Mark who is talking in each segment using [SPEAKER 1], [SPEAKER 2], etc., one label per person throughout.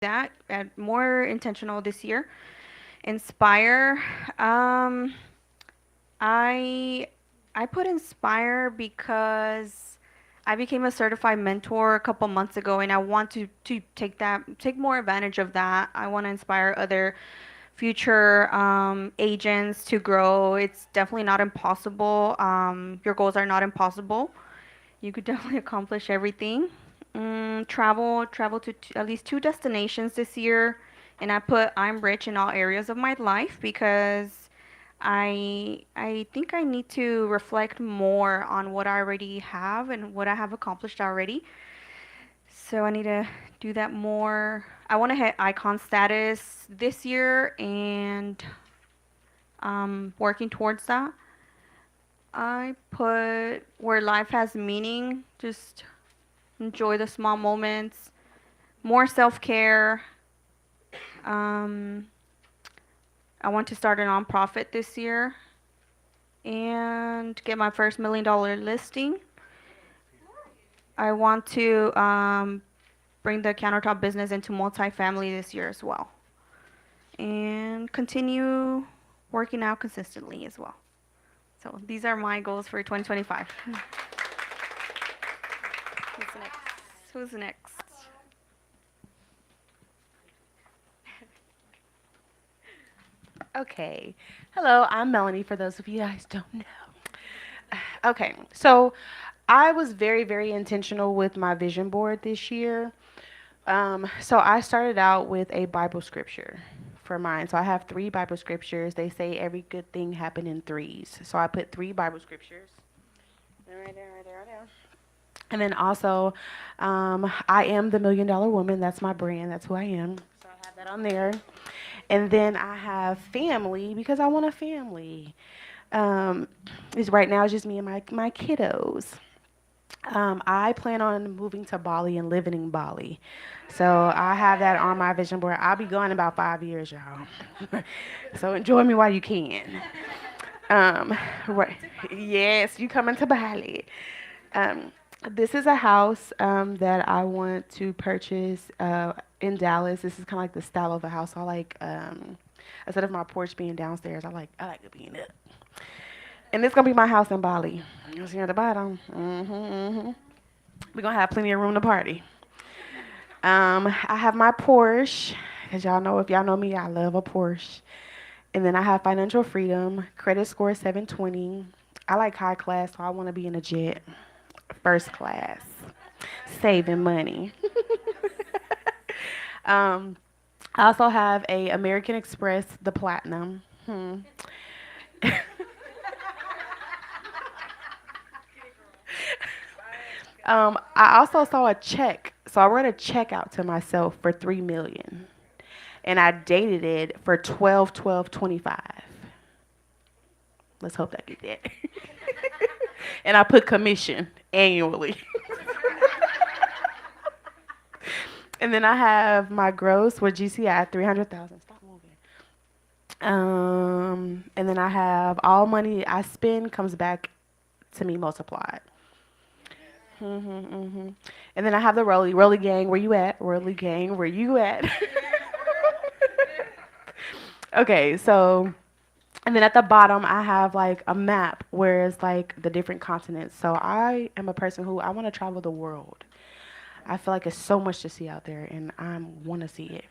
[SPEAKER 1] that more intentional this year. Inspire. Um, I I put inspire because I became a certified mentor a couple months ago, and I want to take more advantage of that. I want to inspire other future agents to grow. It's definitely not impossible. Your goals are not impossible. You could definitely accomplish everything. Travel to at least two destinations this year, and I put I'm rich in all areas of my life because I think I need to reflect more on what I already have and what I have accomplished already. So I need to do that more. I want to hit icon status this year and working towards that. I put where life has meaning, just enjoy the small moments, more self care. Um, I want to start a nonprofit this year and get my first $1 million listing. I want to bring the countertop business into multifamily this year as well, and continue working out consistently as well. So these are my goals for 2025. Who's next? Who's next?
[SPEAKER 2] Okay. Hello, I'm Melanie, for those of you guys don't know. Okay, so I was very, very intentional with my vision board this year. So I started out with a Bible scripture for mine. So I have three Bible scriptures. They say every good thing happened in threes. So I put three Bible scriptures. Right there, right there, right there. And then also, I am the $1 million woman. That's my brand. That's who I am. So I have that on there. And then I have family because I want a family. Um, is right now it's just me and my kiddos. I plan on moving to Bali and living in Bali. So I have that on my vision board. I'll be gone in about 5 years, y'all. So enjoy me while you can. Um, right. Yes, you coming to Bali. Um, this is a house that I want to purchase in Dallas. This is kind of like the style of a house. I like instead of my porch being downstairs, I like it being up. And this gonna be my house in Bali. You see at the bottom. We're gonna have plenty of room to party. I have my Porsche, cause y'all know if y'all know me, I love a Porsche. And then I have financial freedom, credit score 720. I like high class, so I want to be in a jet, first class, saving money. um, I also have a American Express, the Platinum. I also saw a check, so I wrote a check out to myself for 3 million, and I dated it for 12/12/25. Let's hope I get that. And I put commission annually. And then I have my gross with GCI 300,000. Stop moving. And then I have all money I spend comes back to me multiplied. And then I have the Rolly Gang. Where you at? Rolly Gang. Where you at? Okay, so and then at the bottom I have like a map where it's like the different continents. So I am a person who I want to travel the world. I feel like there's so much to see out there, and I want to see it.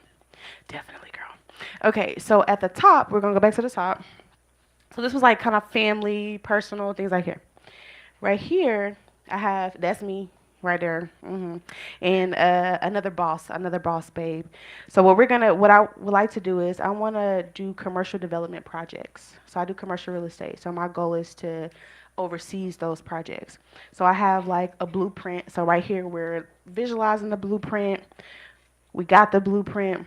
[SPEAKER 2] Definitely, girl. Okay, so at the top, we're gonna go back to the top. So this was like kind of family, personal things like here. Right here, I have that's me right there, and another boss babe. So what I would like to do is I want to do commercial development projects. So I do commercial real estate. So my goal is to oversees those projects. So I have like a blueprint. So right here we're visualizing the blueprint. We got the blueprint.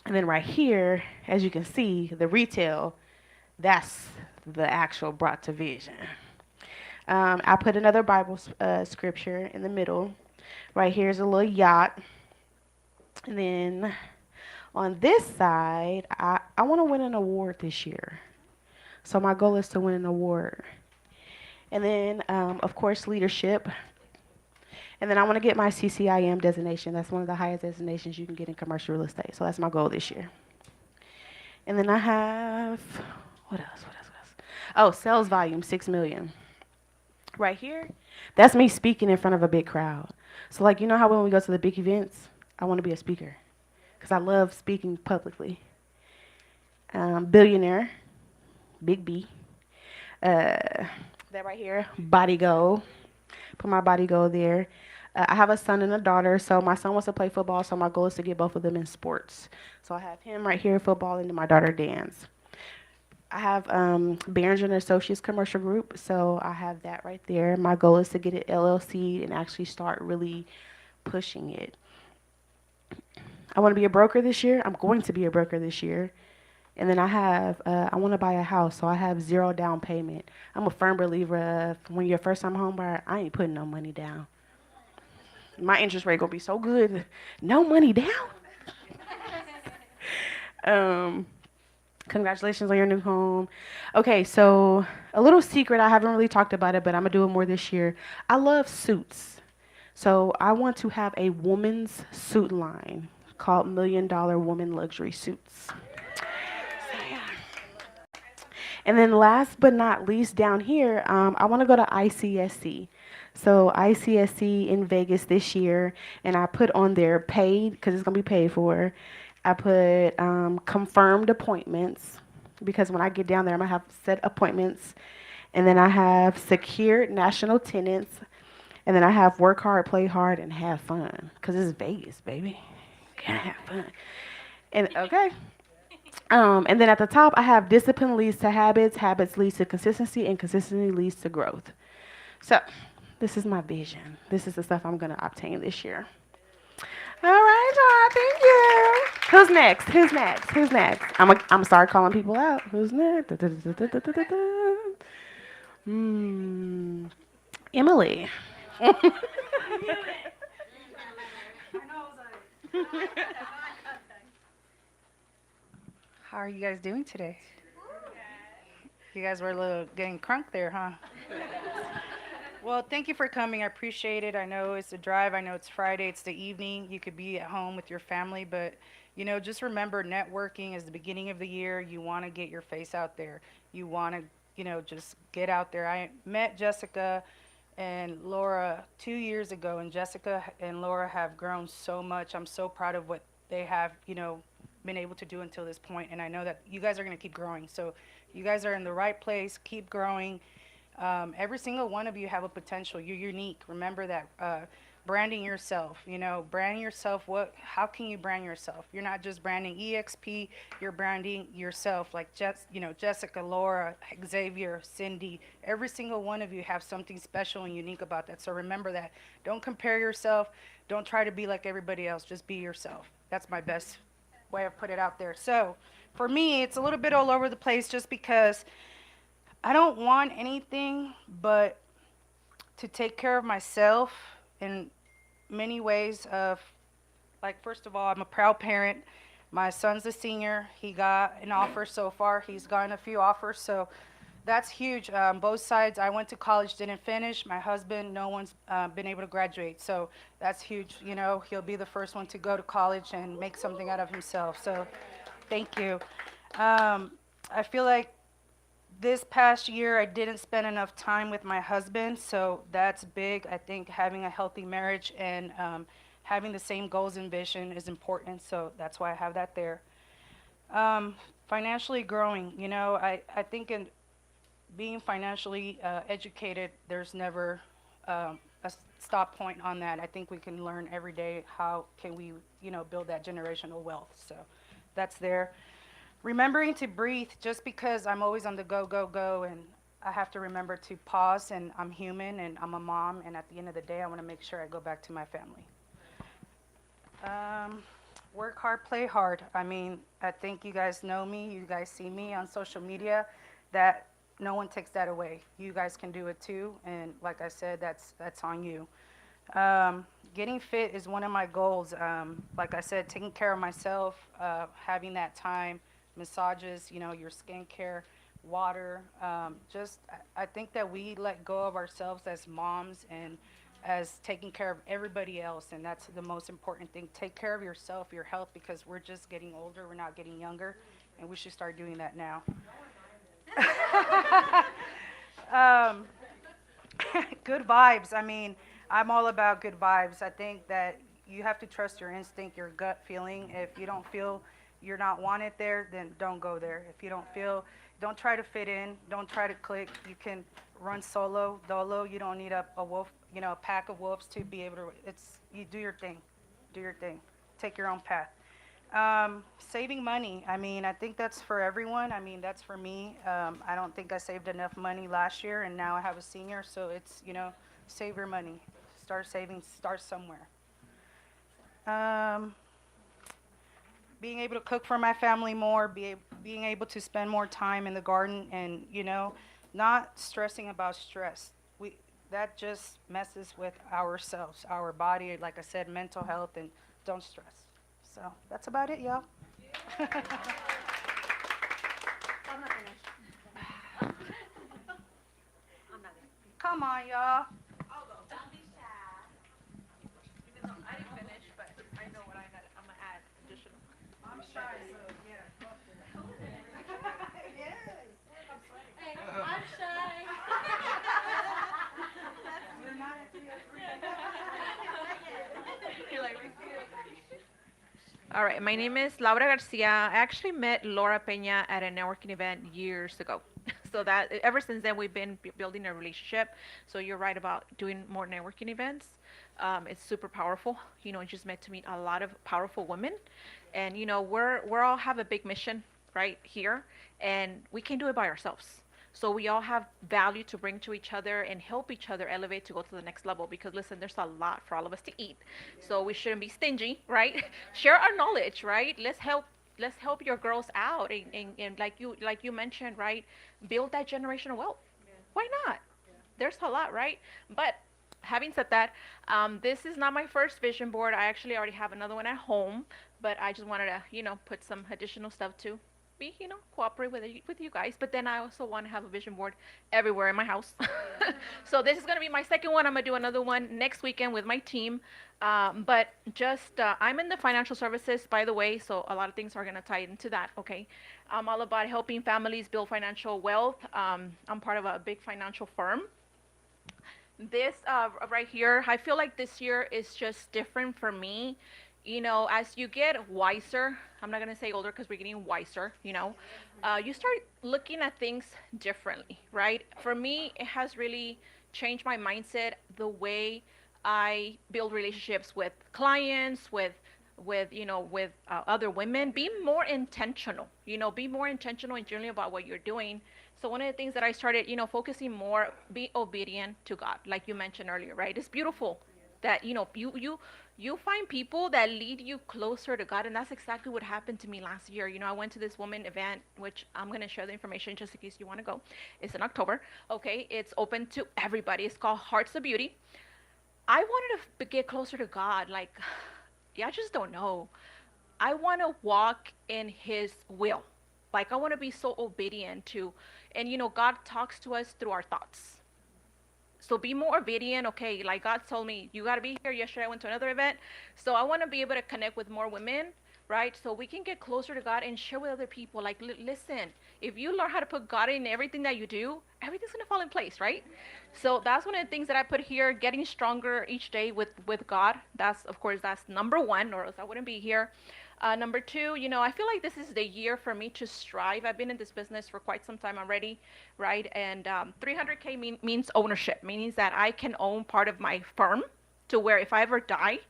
[SPEAKER 2] And then right here, as you can see, the retail, that's the actual brought to vision. I put another Bible scripture in the middle. Right here is a little yacht. And then on this side, I want to win an award this year. So my goal is to win an award. And then, of course, leadership. And then I want to get my CCIM designation. That's one of the highest designations you can get in commercial real estate. So that's my goal this year. And then I have, what else? What else? What else? Oh, sales volume, 6 million. Right here, that's me speaking in front of a big crowd. So, like, you know how when we go to the big events, I want to be a speaker because I love speaking publicly. Billionaire, big B. That right here, body goal. Put my body goal there. I have a son and a daughter, so my son wants to play football, so my goal is to get both of them in sports. So I have him right here, football, and then my daughter dance. I have Behringer and Associates Commercial Group, so I have that right there. My goal is to get it LLC and actually start really pushing it. I want to be a broker this year. I'm going to be a broker this year. And then I want to buy a house, so I have zero down payment. I'm a firm believer of when you're a first time home buyer, I ain't putting no money down. My interest rate gonna be so good, no money down. um, Congratulations on your new home. Okay, so a little secret, I haven't really talked about it, but I'm gonna do it more this year. I love suits. So I want to have a woman's suit line called $1 Million Woman Luxury Suits. And then last but not least down here, I want to go to ICSC. So ICSC in Vegas this year, and I put on there paid because it's gonna be paid for. I put confirmed appointments because when I get down there, I'm gonna have set appointments, and then I have secured national tenants, and then I have work hard, play hard, and have fun because it's Vegas, baby. Gotta have fun. And okay. And then at the top, I have discipline leads to habits, habits leads to consistency, and consistency leads to growth. So, this is my vision. This is the stuff I'm going to obtain this year. All right, y'all. Thank you. Who's next? Who's next? Who's next? I'm start calling people out. Who's next? Emily.
[SPEAKER 3] How are you guys doing today? You guys were a little getting crunk there, huh? Well, thank you for coming. I appreciate it. I know it's a drive. I know it's Friday. It's the evening. You could be at home with your family, but just remember networking is the beginning of the year. You want to get your face out there. You want to, just get out there. I met Jessica and Laura 2 years ago, and Jessica and Laura have grown so much. I'm so proud of what they have, been able to do until this point, and I know that you guys are going to keep growing. So you guys are in the right place. Keep growing. Every single one of you have a potential. You're unique. Remember that. Branding yourself. Branding yourself. How can you brand yourself? You're not just branding EXP. You're branding yourself. Like Jessica, Laura, Xavier, Cindy. Every single one of you have something special and unique about that. So remember that. Don't compare yourself. Don't try to be like everybody else. Just be yourself. That's my best way of put it out there. So for me, it's a little bit all over the place just because I don't want anything but to take care of myself in many ways of, like, first of all, I'm a proud parent. My son's a senior. He got an offer so far. He's gotten a few offers, so that's huge. Both sides. I went to college, didn't finish. My husband, no one's been able to graduate, so that's huge. He'll be the first one to go to college and make something out of himself. So, thank you. I feel like this past year I didn't spend enough time with my husband, so that's big. I think having a healthy marriage and having the same goals and vision is important, so that's why I have that there. Financially growing, I think in being financially educated, there's never a stop point on that. I think we can learn every day how can we, build that generational wealth. So that's there. Remembering to breathe, just because I'm always on the go, go, go, and I have to remember to pause, and I'm human, and I'm a mom, and at the end of the day, I want to make sure I go back to my family. Um, Work hard, play hard. I mean, I think you guys know me, you guys see me on social media, that no one takes that away. You guys can do it too, and like I said, that's on you. Getting fit is one of my goals. Like I said, taking care of myself, having that time, massages, your skincare, water. I think that we let go of ourselves as moms and as taking care of everybody else, and that's the most important thing. Take care of yourself, your health, because we're just getting older, we're not getting younger, and we should start doing that now. um, good vibes. I mean, I'm all about good vibes. I think that you have to trust your instinct, your gut feeling. If you don't feel you're not wanted there, then don't go there. If you don't feel, don't try to fit in, don't try to click. You can run solo, dolo. You don't need a wolf, a pack of wolves to be able to. You do your thing, do your thing, take your own path. Saving money. I mean, I think that's for everyone. I mean, that's for me. I don't think I saved enough money last year, and now I have a senior, so it's, save your money. Start saving, start somewhere. Um, Being able to cook for my family more, being able to spend more time in the garden, and, not stressing about stress. That just messes with ourselves, our body, like I said, mental health, and don't stress. So that's about it, y'all. Come on, y'all. I'm shy, so yeah.
[SPEAKER 4] All right, my name is Laura Garcia. I actually met Laura Peña at a networking event years ago. So that ever since then we've been building a relationship. So you're right about doing more networking events. It's super powerful. I just met to meet a lot of powerful women, and we're all have a big mission right here, and we can do it by ourselves. So we all have value to bring to each other and help each other elevate to go to the next level. Because listen, there's a lot for all of us to eat, so we shouldn't be stingy, right? Share our knowledge, right? Let's help your girls out, and like you mentioned, right? Build that generational wealth. Why not? There's a lot, right? But having said that, this is not my first vision board. I actually already have another one at home, but I just wanted to, put some additional stuff to be, cooperate with you guys. But then I also want to have a vision board everywhere in my house. So this is going to be my second one. I'm going to do another one next weekend with my team. But just, I'm in the financial services, by the way, so a lot of things are going to tie into that, okay? I'm all about helping families build financial wealth. I'm part of a big financial firm. This right here, I feel like this year is just different for me. As you get wiser, I'm not going to say older because we're getting wiser, you start looking at things differently, right? For me, it has really changed my mindset, the way I build relationships with clients, with other women. Be more intentional, be more intentional and genuine about what you're doing. So one of the things that I started, focusing more, be obedient to God, like you mentioned earlier, right? It's beautiful that, you find people that lead you closer to God, and that's exactly what happened to me last year. I went to this woman event, which I'm going to share the information just in case you want to go. It's in October, okay? It's open to everybody. It's called Hearts of Beauty. I wanted to get closer to God. Like, yeah, I just don't know. I want to walk in His will. Like, I want to be so obedient to, and God talks to us through our thoughts. So be more obedient, okay? Like God told me, you got to be here. Yesterday I went to another event. So I want to be able to connect with more women, right? So we can get closer to God and share with other people. Like, listen, if you learn how to put God in everything that you do, everything's going to fall in place, right? So that's one of the things that I put here, getting stronger each day with God. Of course, that's number one, or else I wouldn't be here. Number two, I feel like this is the year for me to strive. I've been in this business for quite some time already, right? And 300K means ownership, means that I can own part of my firm to where if I ever die,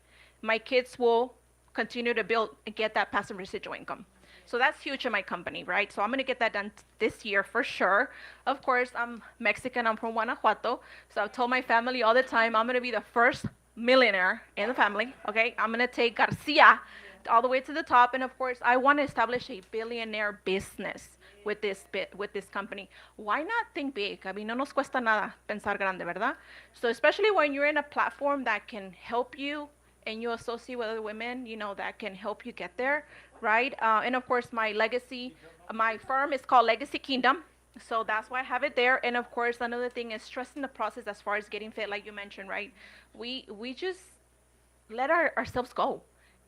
[SPEAKER 4] my kids will continue to build and get that passive residual income. So that's huge in my company, right? So I'm going to get that done this year for sure. Of course, I'm Mexican. I'm from Guanajuato. So I've told my family all the time, I'm going to be the first millionaire in the family, okay? I'm going to take Garcia all the way to the top, and of course I want to establish a billionaire business with this company. Why not think big? I mean, no nos cuesta nada pensar grande, ¿verdad? So especially when you're in a platform that can help you and you associate with other women, that can help you get there, right? And of course my firm is called Legacy Kingdom. So that's why I have it there. And of course, another thing is trusting the process as far as getting fit, like you mentioned, right? We just let ourselves go.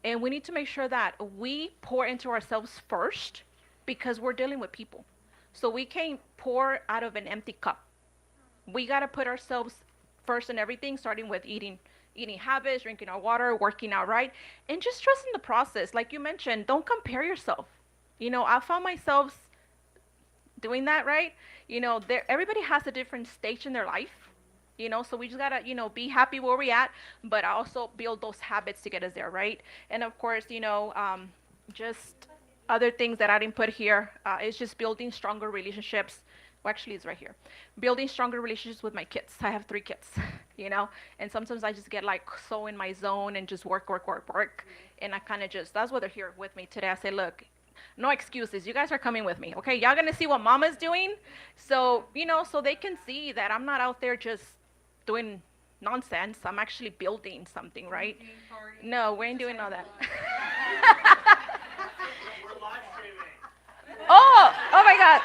[SPEAKER 4] And we need to make sure that we pour into ourselves first because we're dealing with people. So we can't pour out of an empty cup. We got to put ourselves first in everything, starting with eating habits, drinking our water, working out right, and just trusting the process. Like you mentioned, don't compare yourself. I found myself doing that, right? Everybody has a different stage in their life. So we just gotta, be happy where we're at, but also build those habits to get us there, right? And of course, just other things that I didn't put here is just building stronger relationships. Well, actually, it's right here. Building stronger relationships with my kids. I have 3 kids, and sometimes I just get like so in my zone and just work, work, work, work, and I kind of just that's why they're here with me today. I say, look, no excuses. You guys are coming with me, okay? Y'all gonna see what Mama's doing, so so they can see that I'm not out there just doing nonsense. I'm actually building something, right? No, we ain't doing all that. Oh my God.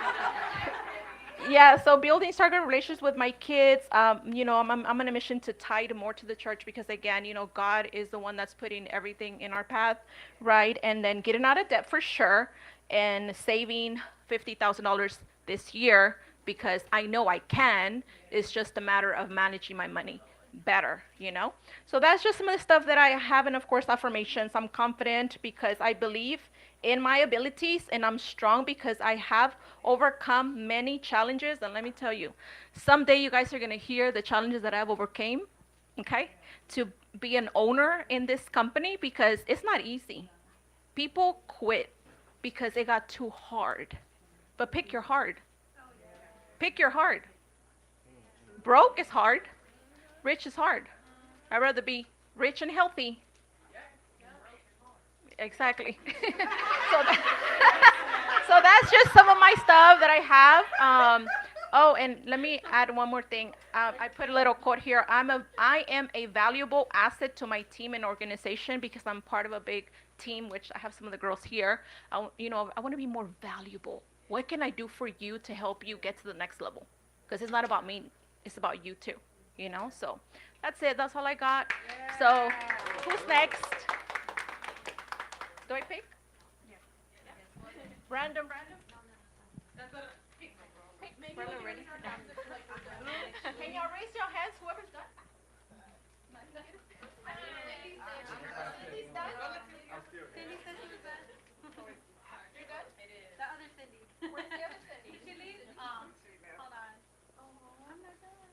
[SPEAKER 4] Yeah, so building stronger relations with my kids. I'm on a mission to tithe more to the church because, again, God is the one that's putting everything in our path, right? And then getting out of debt for sure and saving $50,000 this year because I know I can. It's just a matter of managing my money better. So that's just some of the stuff that I have, and of course, affirmations. I'm confident because I believe in my abilities and I'm strong because I have overcome many challenges. And let me tell you, someday you guys are going to hear the challenges that I've overcame, okay? To be an owner in this company because it's not easy. People quit because it got too hard. But pick your hard. Pick your hard. Broke is hard. Rich is hard. I'd rather be rich and healthy. Exactly. So that's just some of my stuff that I have. Oh, and let me add one more thing. I put a little quote here. I am a valuable asset to my team and organization because I'm part of a big team, which I have some of the girls here. I want to be more valuable. What can I do for you to help you get to the next level? Because it's not about me. It's about you too. So that's it. That's all I got. So who's next? Do I pick? Random. Random, ready? Can y'all raise your hands, whoever's done? Where's the other Cindy? Did she leave? Hold on. Oh, I'm not done.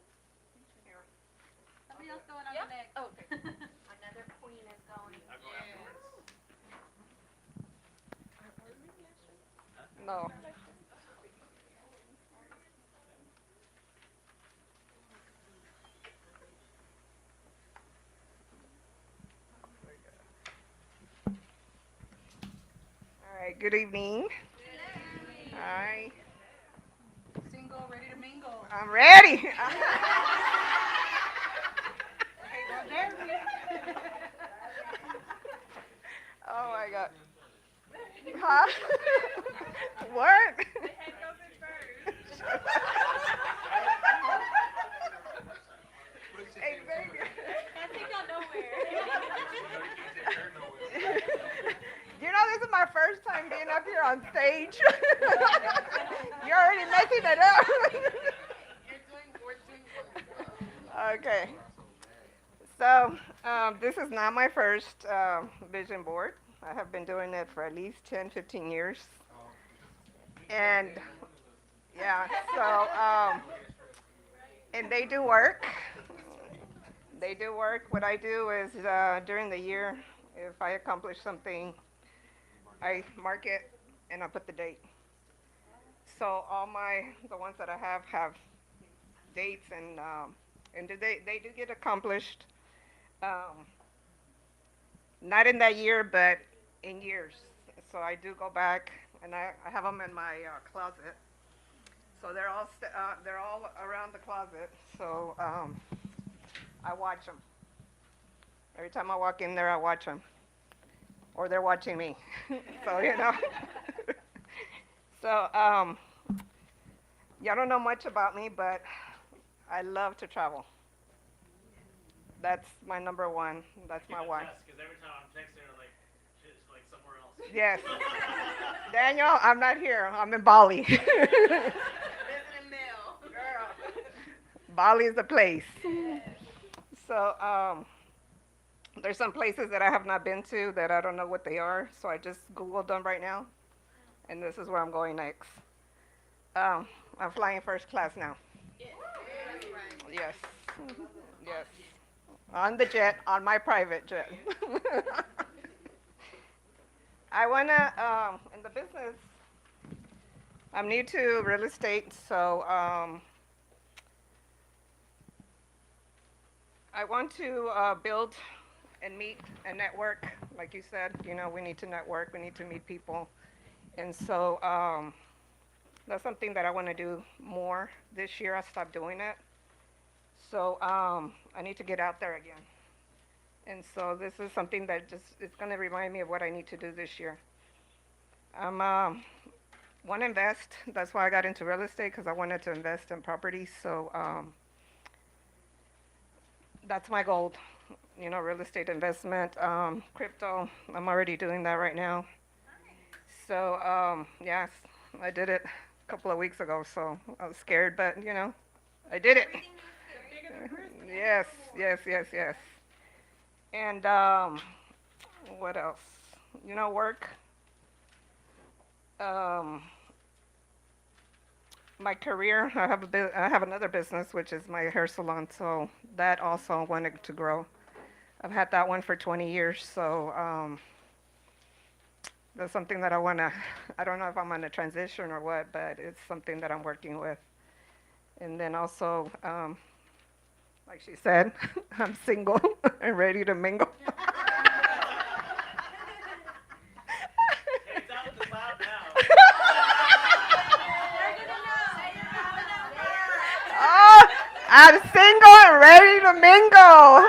[SPEAKER 4] Somebody else going on the next. Oh, okay. Another queen is going.
[SPEAKER 5] No. All right, good evening. All right,
[SPEAKER 3] Single, ready to mingle.
[SPEAKER 5] I'm ready.
[SPEAKER 3] Okay, well, there we
[SPEAKER 5] Oh my God. Huh? What? Exactly. This is my first time being up here on stage. You're already messing it up. Okay. So, this is not my first vision board. I have been doing it for at least 10, 15 years. And, yeah, so, and they do work. They do work. What I do is during the year, if I accomplish something, I mark it and I put the date. So all the ones that I have dates and they do get accomplished. Not in that year, but in years. So I do go back and I have them in my closet. So they're all around the closet. So I watch them. Every time I walk in there, I watch them. Or they're watching me. So, Y'all don't know much about me, but I love to travel. That's my number one. That's my why.
[SPEAKER 6] Because every time I'm texting her, like, she's like somewhere else.
[SPEAKER 5] Yes. Daniel, I'm not here. I'm in Bali. Bali is the place. So there's some places that I have not been to that I don't know what they are. So I just Googled them right now, and this is where I'm going next. I'm flying first class now. Yes. Yes. On the jet, on my private jet. I wanna in the business. I'm new to real estate, so I want to build and meet and network. Like you said, you know, we need to network. We need to meet people, and so that's something that I want to do more this year. I stopped doing it, so I need to get out there again. And so this is something that just it's going to remind me of what I need to do this year. I'm want to invest. That's why I got into real estate because I wanted to invest in properties. So that's my goal. You know, real estate investment, crypto. I'm already doing that right now. So yes, I did it a couple of weeks ago. So I was scared, but you know, I did it. Yes, yes, yes, yes. And what else? You know, work. Um, my career. I have another business, which is my hair salon. So that also wanted to grow. I've had that one for 20 years. So that's something that I wanna. I don't know if I'm gonna transition or what, but it's something that I'm working with. And then also, like she said, I'm single and ready to mingle.
[SPEAKER 6] It's out with the cloud now.
[SPEAKER 5] Oh, I'm single and ready to mingle.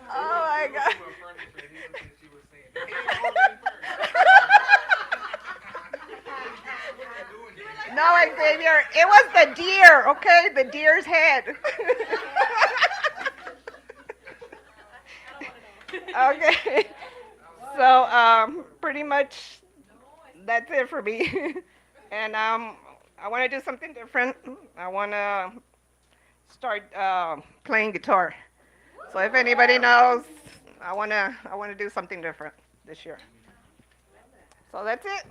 [SPEAKER 5] Oh my God. No, Xavier, it was the deer, okay? The deer's head. Okay. So, pretty much that's it for me. And I want to do something different. I want to start playing guitar. So if anybody knows, I want to do something different this year. So that's it.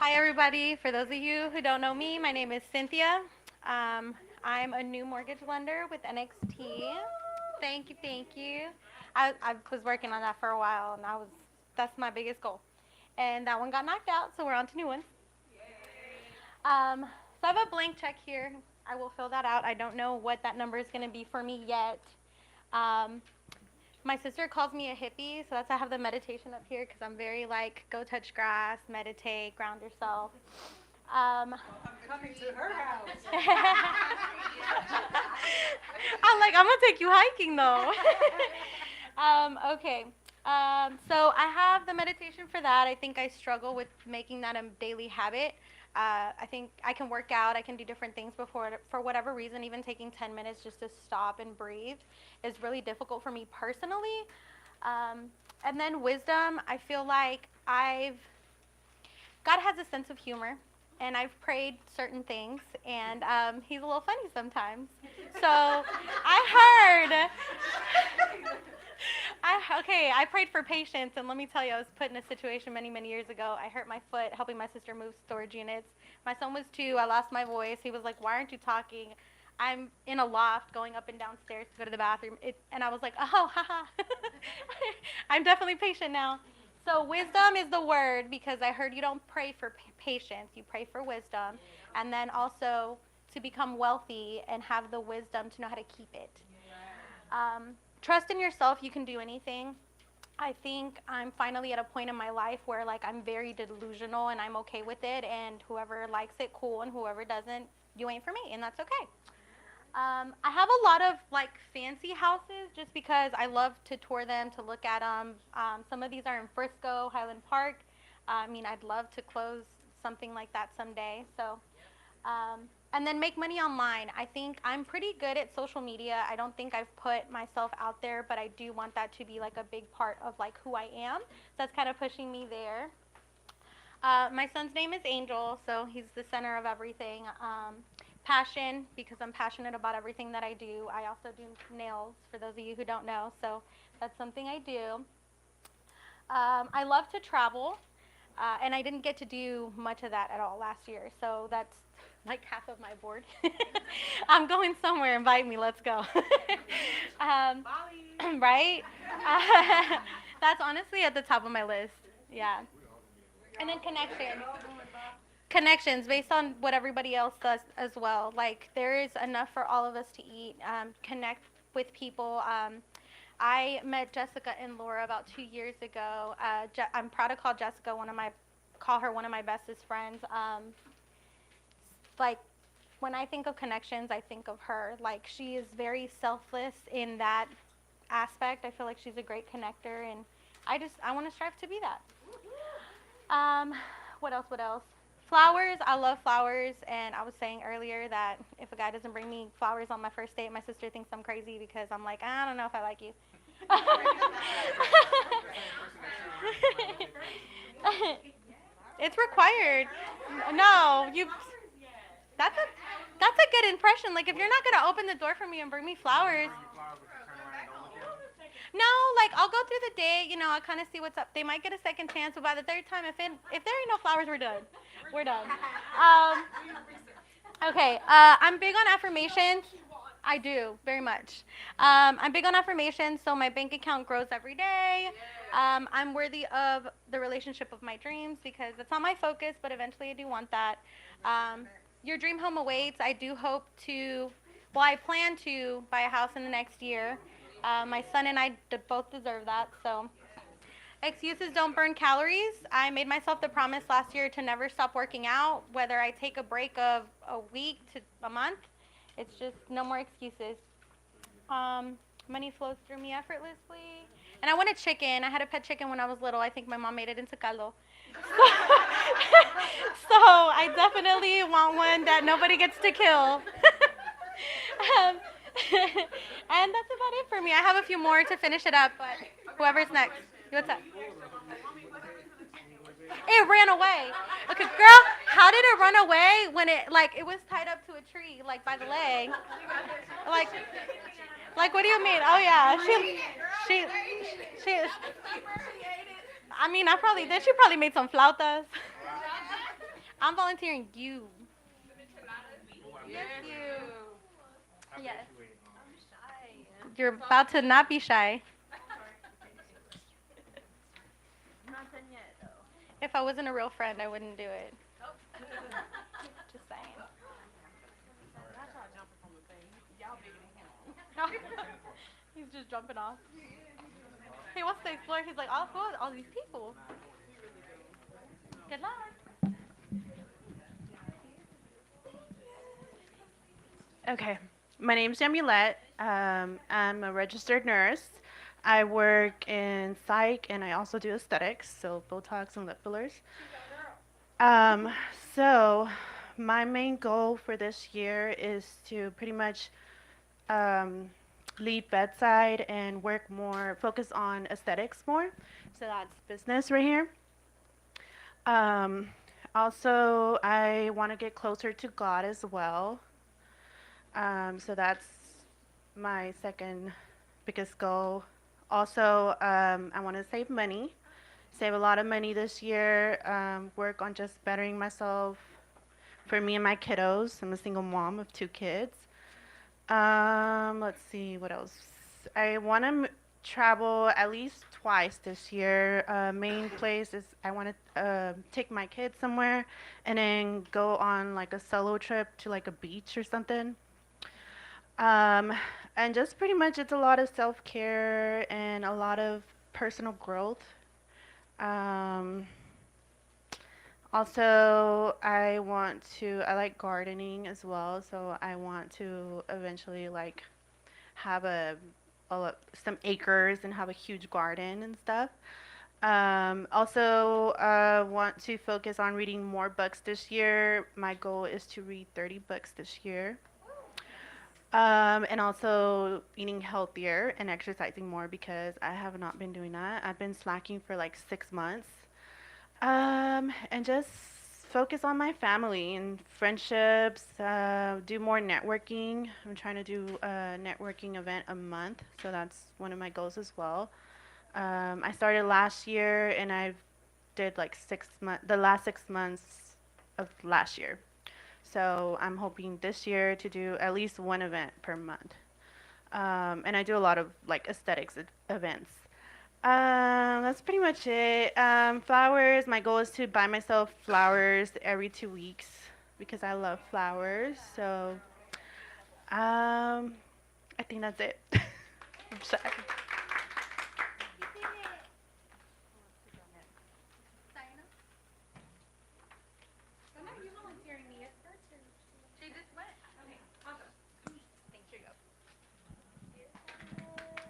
[SPEAKER 7] Hi, everybody. For those of you who don't know me, my name is Cynthia. I'm a new mortgage lender with NXT. Thank you, thank you. I was working on that for a while, and that's my biggest goal. And that one got knocked out, so we're on to new ones. So I have a blank check here. I will fill that out. I don't know what that number is going to be for me yet. My sister calls me a hippie, so that's why I have the meditation up here because I'm very like, go touch grass, meditate, ground yourself. I'm coming to her house. I'm like, I'm gonna take you hiking though. Okay. So I have the meditation for that. I think I struggle with making that a daily habit. I think I can work out, I can do different things before, for whatever reason, even taking 10 minutes just to stop and breathe is really difficult for me personally. And then wisdom, I feel like God has a sense of humor, and I've prayed certain things, and he's a little funny sometimes. So I I prayed for patience, and let me tell you, I was put in a situation many, many years ago. I hurt my foot helping my sister move storage units. My son was 2. I lost my voice. He was like, why aren't you talking? I'm in a loft going up and downstairs to go to the bathroom. And I was like, oh, haha. I'm definitely patient now. So wisdom is the word because I heard you don't pray for patience, you pray for wisdom. And then also to become wealthy and have the wisdom to know how to keep it. Trust in yourself, you can do anything. I think I'm finally at a point in my life where like I'm very delusional and I'm okay with it, and whoever likes it, cool, and whoever doesn't, you ain't for me, and that's okay. I have a lot of like fancy houses just because I love to tour them, to look at them. Some of these are in Frisco, Highland Park. I mean, I'd love to close something like that someday. So, and then make money online. I think I'm pretty good at social media. I don't think I've put myself out there, but I do want that to be like a big part of like who I am. So that's kind of pushing me there. My son's name is Angel, so he's the center of everything. Passion, because I'm passionate about everything that I do. I also do nails, for those of you who don't know, so that's something I do. I love to travel, and I didn't get to do much of that at all last year, so that's like half of my board. I'm going somewhere, invite me, let's go. Right? That's honestly at the top of my list, yeah. And then connections based on what everybody else does as well. Like there is enough for all of us to eat. Connect with people. I met Jessica and Laura about 2 years ago. I'm proud to call Jessica call her one of my bestest friends. Like when I think of connections, I think of her. Like she is very selfless in that aspect. I feel like she's a great connector, and I want to strive to be that. What else? What else? Flowers. I love flowers, and I was saying earlier that if a guy doesn't bring me flowers on my first date, my sister thinks I'm crazy because I'm like, I don't know if I like you. It's required. No, you. That's a good impression. Like if you're not gonna open the door for me and bring me flowers. No, like I'll go through the day, I'll kind of see what's up. They might get a second chance, but by the third time, if there ain't no flowers, we're done. We're done. Okay, I'm big on affirmations. I do, very much. I'm big on affirmations, so my bank account grows every day. I'm worthy of the relationship of my dreams because it's not my focus, but eventually I do want that. Your dream home awaits. I do hope I plan to buy a house in the next year. My son and I both deserve that. So, excuses don't burn calories. I made myself the promise last year to never stop working out, whether I take a break of a week to a month. It's just no more excuses. Money flows through me effortlessly. And I want a chicken. I had a pet chicken when I was little. I think my mom made it into caldo. So I definitely want one that nobody gets to kill. And that's about it for me. I have a few more to finish it up, but whoever's next. What's up? It ran away. Okay, girl, how did it run away when it was tied up to a tree, like by the leg? Like what do you mean? Oh yeah, she I mean, she probably made some flautas. I'm volunteering you. Yes, you. Yes. You're about to not be shy.
[SPEAKER 4] Not done yet, though.
[SPEAKER 7] If I wasn't a real friend, I wouldn't do it. Just saying. He's just jumping off. He wants to explore. He's like, who are all these people? Good luck.
[SPEAKER 2] Okay, my name's Jamulette. I'm a registered nurse. I work in psych and I also do aesthetics, so Botox and lip fillers. So my main goal for this year is to pretty much leave bedside and focus on aesthetics more. So that's business right here. Also, I want to get closer to God as well. So that's my second biggest goal. Also, I want to save money, save a lot of money this year, work on just bettering myself for me and my kiddos. I'm a single mom of 2 kids. Let's see, what else? I want to travel at least twice this year. Main place is I want to take my kids somewhere and then go on like a solo trip to like a beach or something. Um, and just pretty much it's a lot of self-care and a lot of personal growth. Um, Also, I like gardening as well, so I want to eventually like have some acres and have a huge garden and stuff. Also, want to focus on reading more books this year. My goal is to read 30 books this year. And also eating healthier and exercising more because I have not been doing that. I've been slacking for like 6 months. And just focus on my family and friendships, do more networking. I'm trying to do a networking event a month, so that's one of my goals as well. I started last year and I did like the last 6 months of last year. So I'm hoping this year to do at least one event per month. And I do a lot of like aesthetics events. That's pretty much it. Flowers. My goal is to buy myself flowers every 2 weeks because I love flowers. So, I think that's it. I'm shy.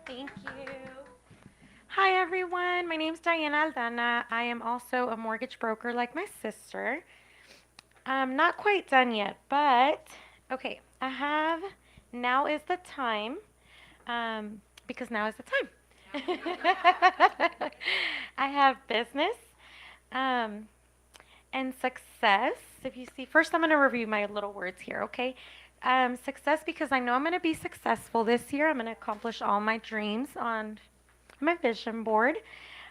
[SPEAKER 8] Thank you. Hi, everyone. My name's Diana Aldana. I am also a mortgage broker like my sister. I'm not quite done yet, but okay, now is the time, because now is the time. I have business and success. If you see, first I'm going to review my little words here, okay? Success because I know I'm going to be successful this year. I'm going to accomplish all my dreams on my vision board.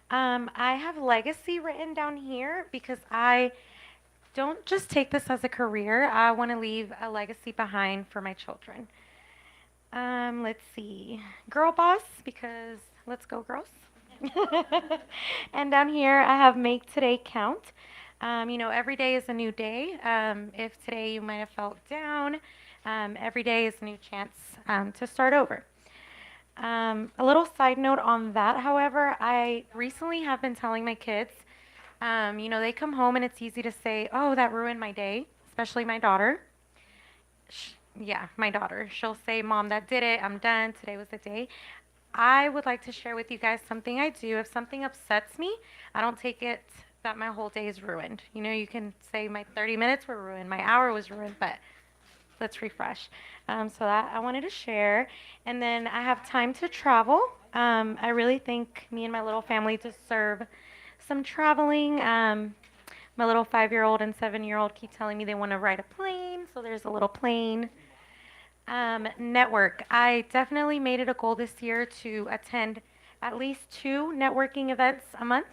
[SPEAKER 8] I have legacy written down here because I don't just take this as a career. I want to leave a legacy behind for my children. Let's see. Girl boss because let's go girls. And down here I have make today count. Every day is a new day. If today you might have felt down, every day is a new chance to start over. A little side note on that, however, I recently have been telling my kids, they come home and it's easy to say, oh, that ruined my day, especially my daughter. My daughter. She'll say, Mom, that did it. I'm done. Today was the day. I would like to share with you guys something I do. If something upsets me, I don't take it that my whole day is ruined. You can say my 30 minutes were ruined, my hour was ruined, but let's refresh. So that I wanted to share. And then I have time to travel. I really think me and my little family deserve some traveling. My little 5-year-old and 7-year-old keep telling me they want to ride a plane, so there's a little plane. Network. I definitely made it a goal this year to attend at least 2 networking events a month.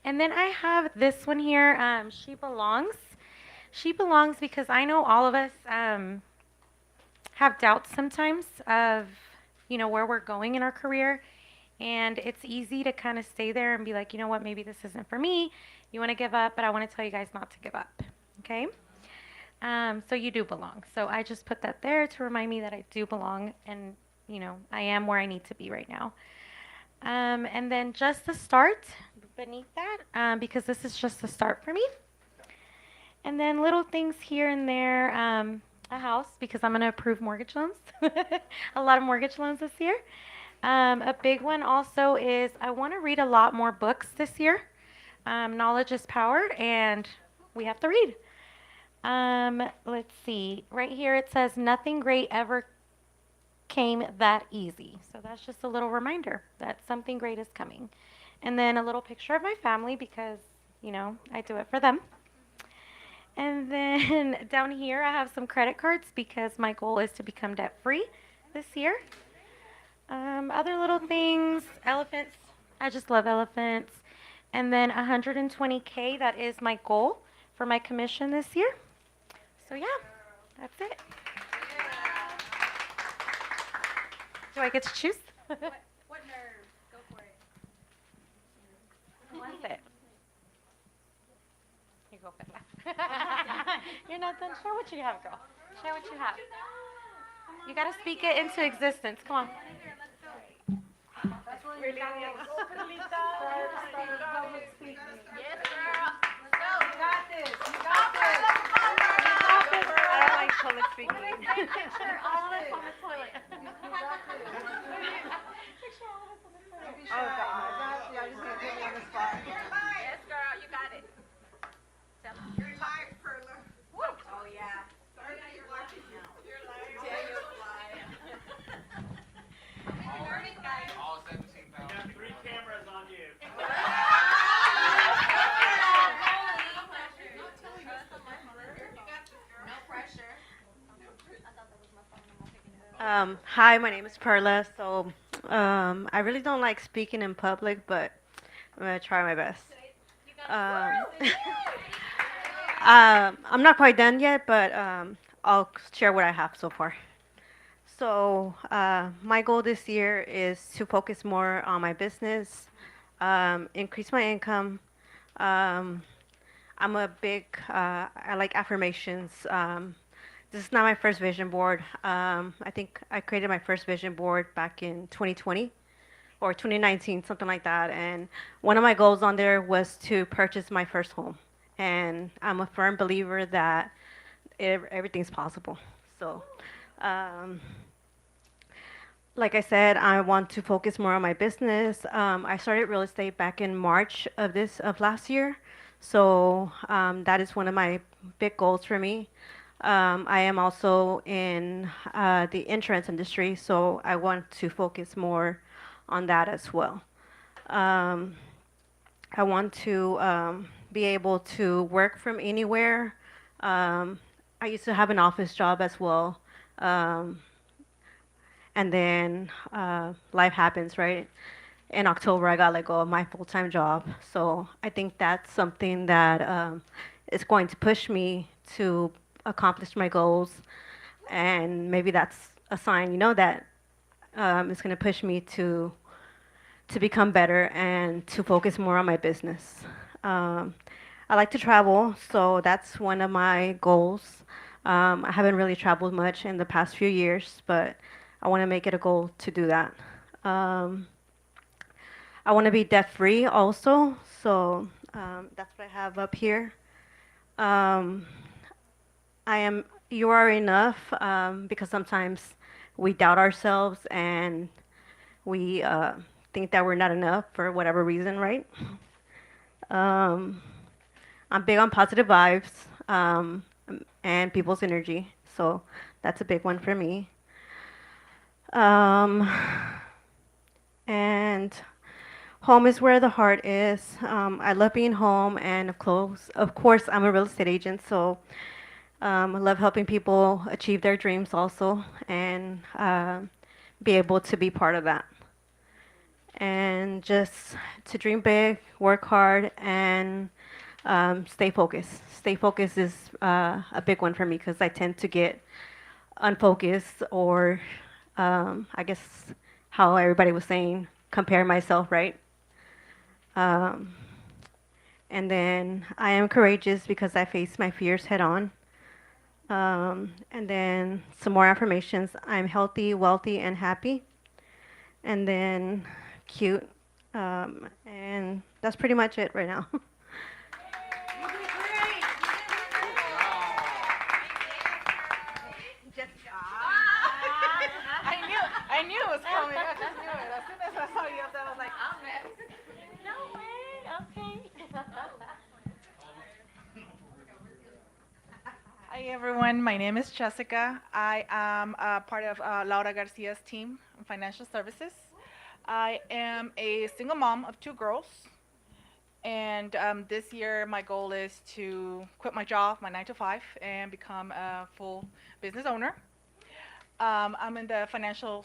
[SPEAKER 8] And then I have this one here, She Belongs. She belongs because I know all of us have doubts sometimes of, where we're going in our career. And it's easy to kind of stay there and be like, you know what, maybe this isn't for me. You want to give up, but I want to tell you guys not to give up. Okay? So you do belong. So I just put that there to remind me that I do belong and, I am where I need to be right now. And then just the start beneath that, because this is just the start for me. And then little things here and there, a house because I'm going to approve mortgage loans, a lot of mortgage loans this year. A big one also is I want to read a lot more books this year. Knowledge is power, and we have to read. Let's see. Right here it says, nothing great ever came that easy. So that's just a little reminder that something great is coming. And then a little picture of my family because, I do it for them. And then down here I have some credit cards because my goal is to become debt-free this year. Other little things, elephants. I just love elephants. And then 120K, that is my goal for my commission this year. So yeah, that's it. Do I get to choose?
[SPEAKER 7] What nerve? Go for it.
[SPEAKER 8] Who wants it? You go, Bella. You're not done. Share what you have, girl. Share what you have. You gotta speak it into existence. Come on.
[SPEAKER 3] I don't like public speaking.
[SPEAKER 6] You got 3 cameras on you.
[SPEAKER 9] Hi, my name is Perla. So, I really don't like speaking in public, but I'm gonna try my best. I'm not quite done yet, but I'll share what I have so far. So, my goal this year is to focus more on my business, increase my income. Um, I'm a big, I like affirmations. This is not my first vision board. I think I created my first vision board back in 2020 or 2019, something like that. And one of my goals on there was to purchase my first home. And I'm a firm believer that everything's possible. So, um, like I said, I want to focus more on my business. I started real estate back in March of last year. So that is one of my big goals for me. I am also in the insurance industry, so I want to focus more on that as well. Um, I want to be able to work from anywhere. I used to have an office job as well. And then life happens, right? In October, I got let go of my full-time job. So I think that's something that is going to push me to accomplish my goals. And maybe that's a sign, that it's going to push me to become better and to focus more on my business. I like to travel, so that's one of my goals. I haven't really traveled much in the past few years, but I want to make it a goal to do that. Um, I want to be debt free also, so that's what I have up here. Um, you are enough because sometimes we doubt ourselves and we think that we're not enough for whatever reason, right? Um, I'm big on positive vibes and people's energy, so that's a big one for me. Um, and home is where the heart is. I love being home, and of course, I'm a real estate agent, so I love helping people achieve their dreams also, and be able to be part of that. And just to dream big, work hard, and stay focused. Stay focused is a big one for me because I tend to get unfocused, or I guess how everybody was saying, compare myself, right? Um, and then I am courageous because I face my fears head on. And then some more affirmations. I'm healthy, wealthy, and happy. And then cute. And that's pretty much it right now.
[SPEAKER 3] I knew it was coming. I just knew it. As soon as I saw you up there, I was like, I'm next.
[SPEAKER 8] No way. Okay.
[SPEAKER 10] Hi everyone, my name is Jessica. I am part of Laura Garcia's team in financial services. I am a single mom of 2 girls, and this year my goal is to quit my job, my 9 to 5, and become a full business owner. I'm in the financial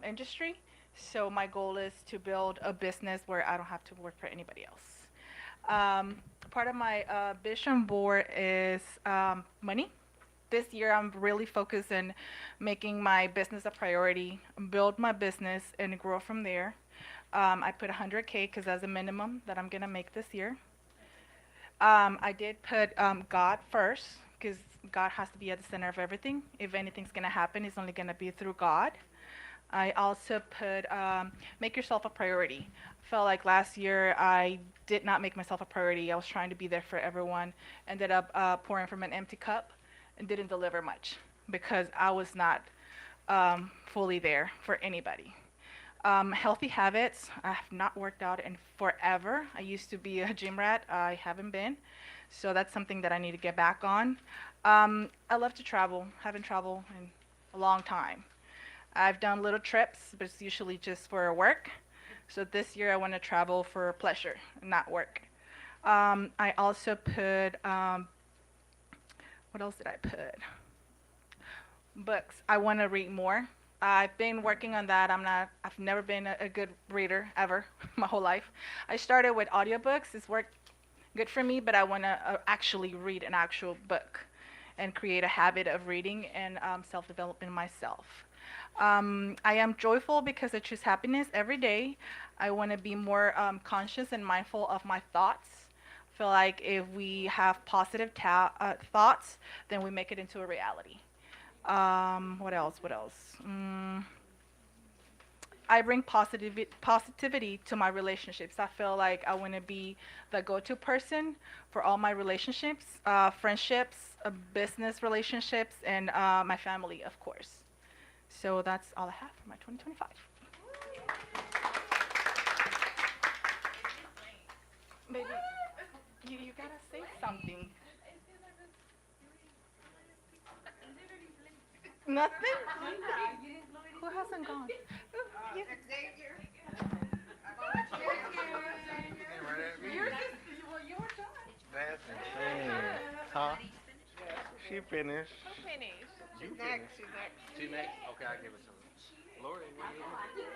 [SPEAKER 10] industry, so my goal is to build a business where I don't have to work for anybody else. Part of my vision board is money. this year I'm really focused on making my business a priority, build my business, and grow from there. I put 100K because that's a minimum that I'm gonna make this year. I did put God first because God has to be at the center of everything. If anything's gonna happen, it's only gonna be through God. I also put make yourself a priority. Felt like last year I did not make myself a priority. I was trying to be there for everyone. Ended up pouring from an empty cup and didn't deliver much because I was not fully there for anybody. Healthy habits. I have not worked out in forever. I used to be a gym rat. I haven't been. So that's something that I need to get back on. I love to travel. Haven't traveled in a long time. I've done little trips, but it's usually just for work. So this year I want to travel for pleasure, not work. I also put, what else did I put? Books. I want to read more. I've been working on that. I've never been a good reader ever my whole life. I started with audiobooks. It's worked good for me, but I want to actually read an actual book and create a habit of reading and self-developing myself. I am joyful because I choose happiness every day. I want to be more conscious and mindful of my thoughts. I feel like if we have positive thoughts, then we make it into a reality. What else? What else? I bring positivity to my relationships. I feel like I want to be the go-to person for all my relationships, friendships, business relationships, and my family, of course. So that's all I have for my 2025. Baby, you gotta say something. Nothing? Who hasn't gone?
[SPEAKER 11] That's insane. Huh? She finished. You
[SPEAKER 5] Next, she's next.
[SPEAKER 11] She next? Okay, I'll give it to her. Lori, what do you do?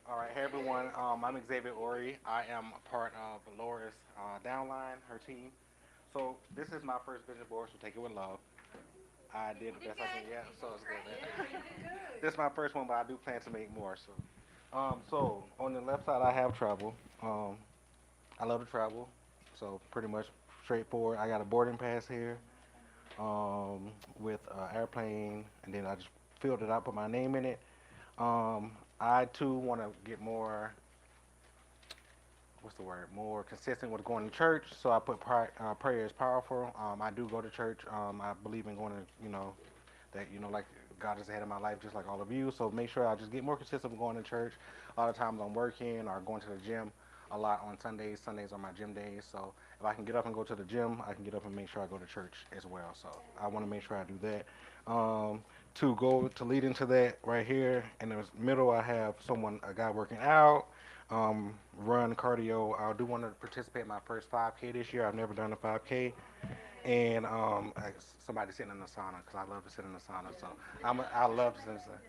[SPEAKER 11] All right, hey everyone. I'm Xavier Ori. I am a part of Laura's downline, her team. So this is my first vision board, so take it with love. I did the best I can. Yeah, so it's good. This is my first one, but I do plan to make more. So on the left side, I have travel. I love to travel, so pretty much straightforward. I got a boarding pass here with airplane, and then I just filled it out, put my name in it. I too want to get more, what's the word, more consistent with going to church. So I put prayer is powerful. I do go to church. I believe in going to, that, like God is ahead of my life, just like all of you. So make sure I just get more consistent with going to church. A lot of times I'm working or going to the gym a lot on Sundays. Sundays are my gym days. So if I can get up and go to the gym, I can get up and make sure I go to church as well. So I want to make sure I do that. To lead into that right here in the middle, I have a guy working out, run cardio. I do want to participate in my first 5K this year. I've never done a 5K. And somebody sitting in the sauna, because I love to sit in the sauna. So I love to sit in the sauna.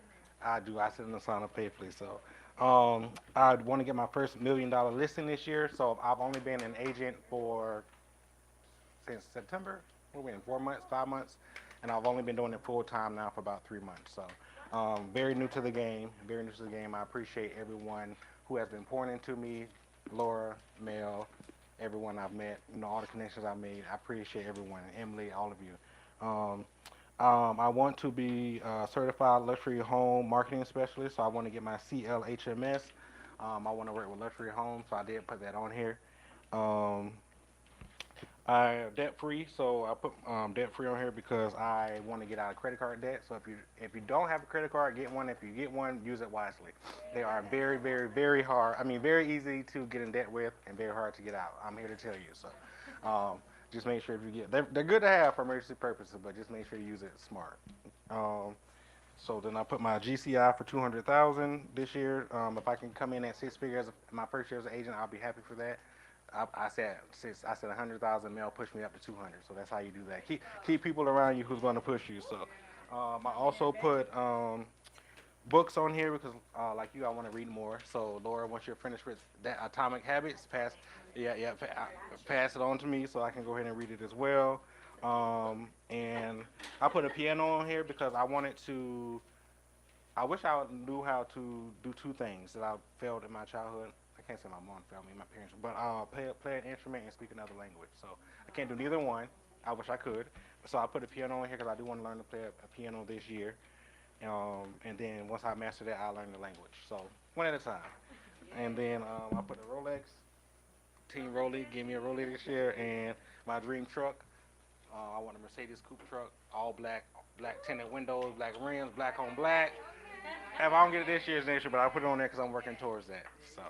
[SPEAKER 11] I do. I sit in the sauna faithfully. So I want to get my first $1 million listing this year. So I've only been an agent since September. We're in 4 months, 5 months. And I've only been doing it full time now for about 3 months. So very new to the game. Very new to the game. I appreciate everyone who has been pouring into me, Laura, Mel, everyone I've met, all the connections I've made. I appreciate everyone, Emily, all of you. I want to be a certified luxury home marketing specialist, so I want to get my CLHMS. I want to work with luxury homes, so I did put that on here. I'm debt free, so I put debt free on here because I want to get out of credit card debt. So if you don't have a credit card, get one. If you get one, use it wisely. They are very, very, very hard. Very easy to get in debt with and very hard to get out. I'm here to tell you. So just make sure if you they're good to have for emergency purposes, but just make sure you use it smart. So then I put my GCI for 200,000 this year. If I can come in at 6 figures my first year as an agent, I'll be happy for that. I said 100,000. Mel pushed me up to 200. So that's how you do that. Keep people around you who's going to push you. So I also put books on here because, like you, I want to read more. So, Laura, once you're finished with that Atomic Habits, pass it on to me so I can go ahead and read it as well. And I put a piano on here because I wanted to. I wish I knew how to do two things that I failed in my childhood. I can't say my mom failed me, my parents, but play an instrument and speak another language. So I can't do neither one. I wish I could. So I put a piano on here because I do want to learn to play a piano this year. And then once I master that, I'll learn the language. So one at a time. And then I put a Rolex, Team Rolex, give me a Rolex this year, and my dream truck. I want a Mercedes coupe truck, all black, black tinted windows, black rims, black on black. If I don't get it this year, it's next year, but I put it on there because I'm working towards that. So,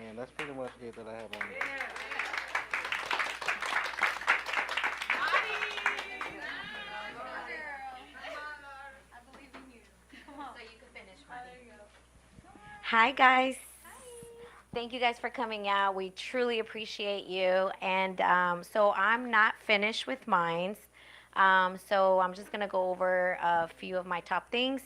[SPEAKER 11] and that's pretty much it that I have on there.
[SPEAKER 8] Hi, guys. Thank you guys for coming out. We truly appreciate you. And so I'm not finished with mine. So I'm just going to go over a few of my top things.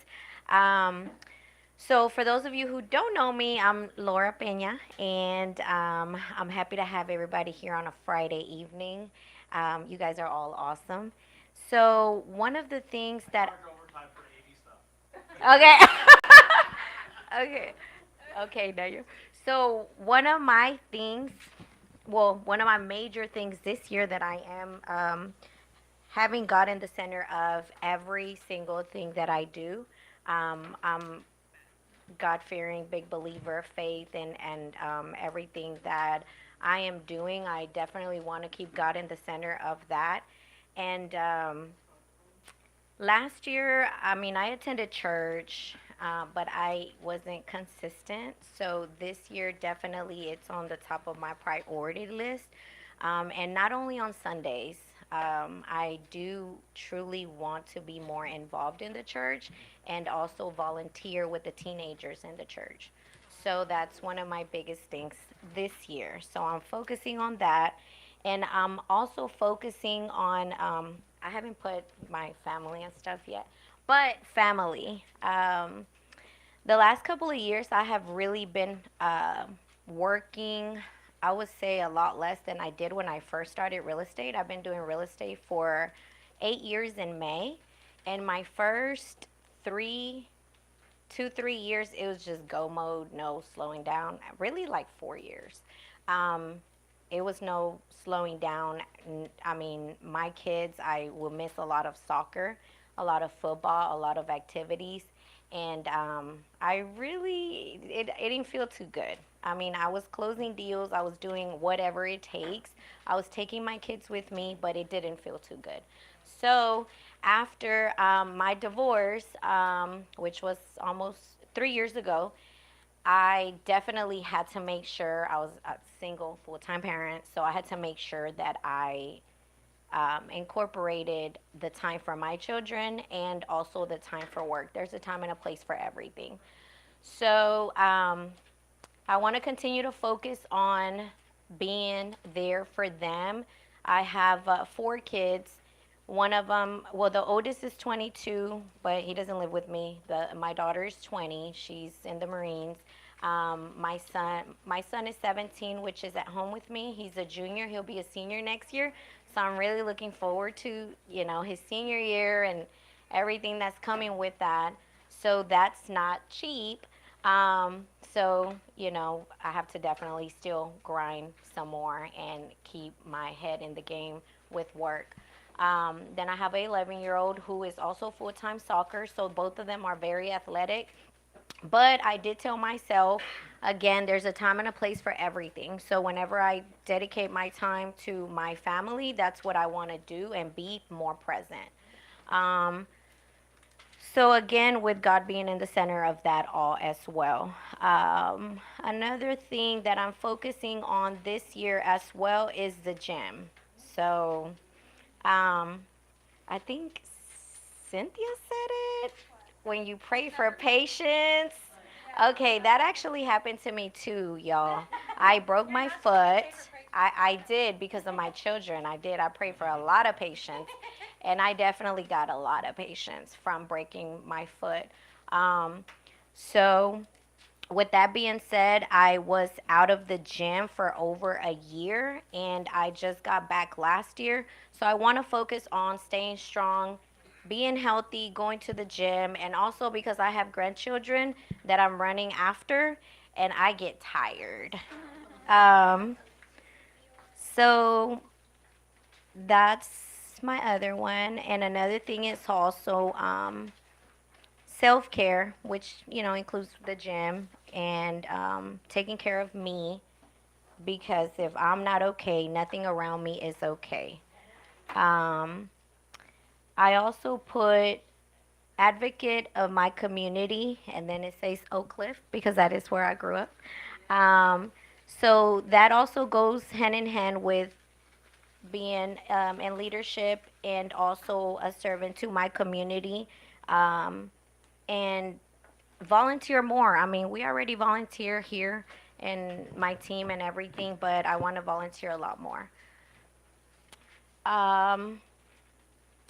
[SPEAKER 8] So for those of you who don't know me, I'm Laura Peña, and I'm happy to have everybody here on a Friday evening. You guys are all awesome. So one of the things that... Okay. Okay. Okay, now you. So one of my things, one of my major things this year that I am having God in the center of every single thing that I do. I'm God-fearing, big believer, faith, and everything that I am doing. I definitely want to keep God in the center of that. And last year, I mean, I attended church. But I wasn't consistent. So this year, definitely it's on the top of my priority list. And not only on Sundays, I do truly want to be more involved in the church and also volunteer with the teenagers in the church. So that's one of my biggest things this year. So I'm focusing on that. And I'm also focusing on, I haven't put my family and stuff yet, but family. The last couple of years, I have really been working, I would say, a lot less than I did when I first started real estate. I've been doing real estate for 8 years in May. And my first 3 years, it was just go mode, no slowing down. Really like 4 years. It was no slowing down. I mean, my kids, I will miss a lot of soccer, a lot of football, a lot of activities. And I really, it didn't feel too good. I mean, I was closing deals. I was doing whatever it takes. I was taking my kids with me, but it didn't feel too good. So after my divorce, which was almost 3 years ago, I definitely had to make sure I was a single full-time parent. So I had to make sure that I incorporated the time for my children and also the time for work. There's a time and a place for everything. So I want to continue to focus on being there for them. I have 4 kids. One of them, well, the oldest is 22, but he doesn't live with me. My daughter is 20. She's in the Marines. My son is 17, which is at home with me. He's a junior. He'll be a senior next year. So I'm really looking forward to, his senior year and everything that's coming with that. So that's not cheap. So, I have to definitely still grind some more and keep my head in the game with work. Then I have an 11-year-old who is also full-time soccer. So both of them are very athletic. But I did tell myself, again, there's a time and a place for everything. So whenever I dedicate my time to my family, that's what I want to do and be more present. So again, with God being in the center of that all as well. Another thing that I'm focusing on this year as well is the gym. So I think Cynthia said it. When you pray for patience. Okay, that actually happened to me too, y'all. I broke my foot. I did because of my children. I prayed for a lot of patience. And I definitely got a lot of patience from breaking my foot.
[SPEAKER 12] So, with that being said, I was out of the gym for over a year and I just got back last year. So, I want to focus on staying strong, being healthy, going to the gym, and also because I have grandchildren that I'm running after and I get tired. Um, so, that's my other one. And another thing is also self care, which includes the gym and taking care of me. Because if I'm not okay, nothing around me is okay. Um, I also put advocate of my community, and then it says Oak Cliff because that is where I grew up. Um, so that also goes hand in hand with being in leadership and also a servant to my community. Um, and volunteer more. I mean, we already volunteer here in my team and everything, but I want to volunteer a lot more. Um,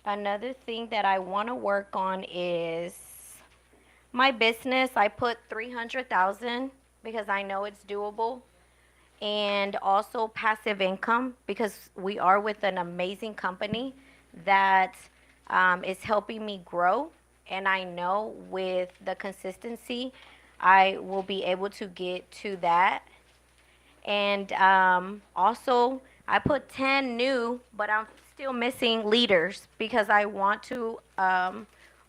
[SPEAKER 12] Another thing that I want to work on is my business. I put 300,000 because I know it's doable, and also passive income because we are with an amazing company that is helping me grow. And I know with the consistency, I will be able to get to that. And also, I put 10 new, but I'm still missing leaders because I want to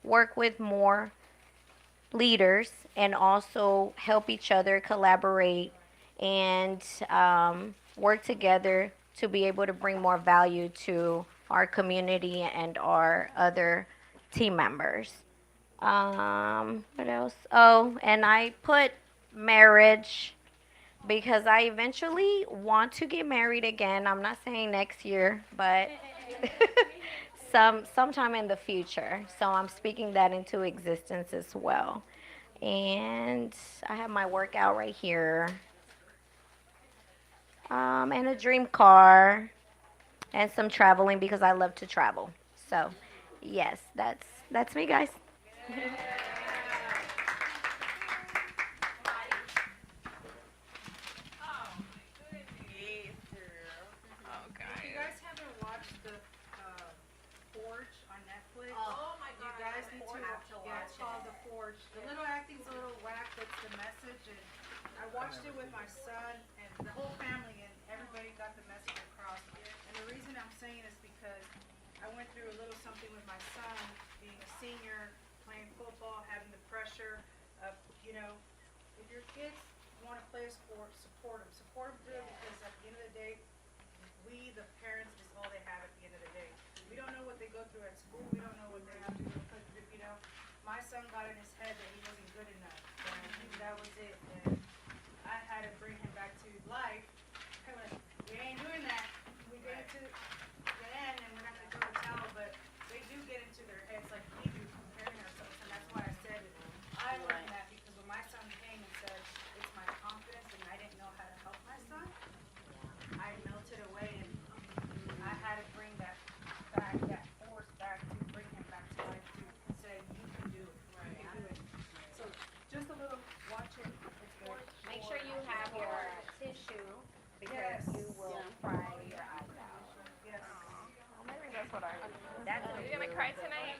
[SPEAKER 12] work with more leaders and also help each other collaborate and work together to be able to bring more value to our community and our other team members. What else? Oh, and I put marriage because I eventually want to get married again. I'm not saying next year, but sometime in the future. So I'm speaking that into existence as well. And I have my workout right here. And a dream car and some traveling because I love to travel. So, yes, that's me, guys.
[SPEAKER 3] If you guys haven't watched the Forge on Netflix, you guys need to yeah, it's called The Forge. The little acting's a little whack, but it's the message. And I watched it with my son and the whole family, and everybody got the message across. And the reason I'm saying is because I went through a little something with my son, being a senior, playing football, having the pressure of, if your kids want to play a sport, support them. Support them good because at the end of the day, we, the parents, is all they have at the end of the day. We don't know what they go through at school. We don't know what they have to do. My son got in his head that he wasn't good enough. And that was it. And I had to bring him back to life. I went, we ain't doing that. We get into the end and we're not going to go to tell, but they do get into their heads like we do, comparing ourselves. And that's why I said I learned that because when my son came and said, it's my confidence and I didn't know how to help my son, I melted away and I had to bring that back, that force back to bring him back to life to say, you can do it. Right. You can do it. So just a little, watch it. It's good.
[SPEAKER 12] Make sure you have your tissue because
[SPEAKER 3] Yes.
[SPEAKER 12] you will cry your eyes out.
[SPEAKER 3] Yes.
[SPEAKER 12] That's
[SPEAKER 4] Are you gonna cry tonight?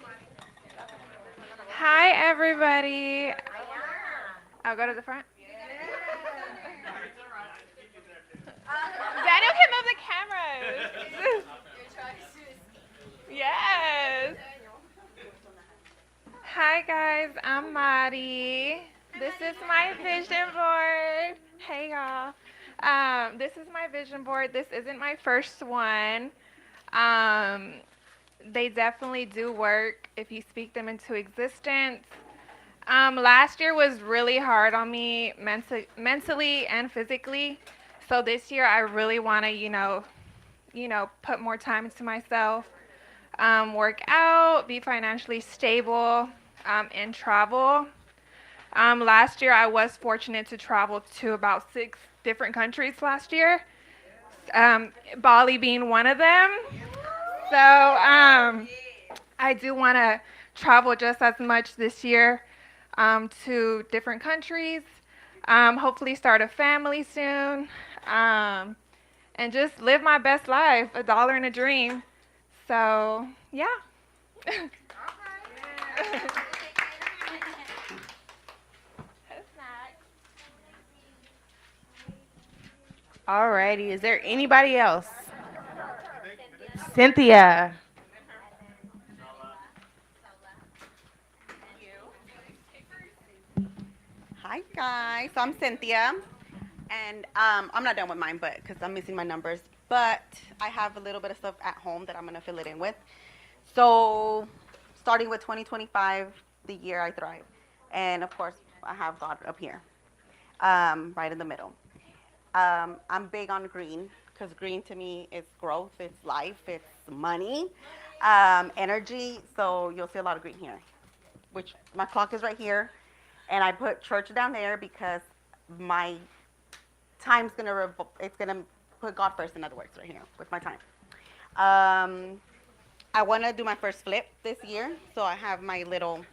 [SPEAKER 4] Hi, everybody. I'll go to the front. Daniel can move the cameras. Yes. Hi, guys. I'm Mari. This is my vision board. Hey, y'all. This is my vision board. This isn't my first one. They definitely do work if you speak them into existence. Last year was really hard on me mentally and physically. So this year I really want to, put more time into myself, work out, be financially stable, and travel. Last year I was fortunate to travel to about 6 different countries last year, Bali being one of them. So I do want to travel just as much this year. to different countries, hopefully start a family soon, and just live my best life, a dollar and a dream. So, yeah.
[SPEAKER 2] Alrighty, is there anybody else? Cynthia.
[SPEAKER 13] Hi guys, so I'm Cynthia, and I'm not done with mine, but because I'm missing my numbers, but I have a little bit of stuff at home that I'm gonna fill it in with. So, starting with 2025, the year I thrive, and of course I have God up here, right in the middle. I'm big on green because green to me is growth, it's life, it's money, energy. So you'll see a lot of green here, which my clock is right here. And I put church down there because my time's it's gonna put God first. In other words, right here with my time. I want to do my first flip this year, so I have my little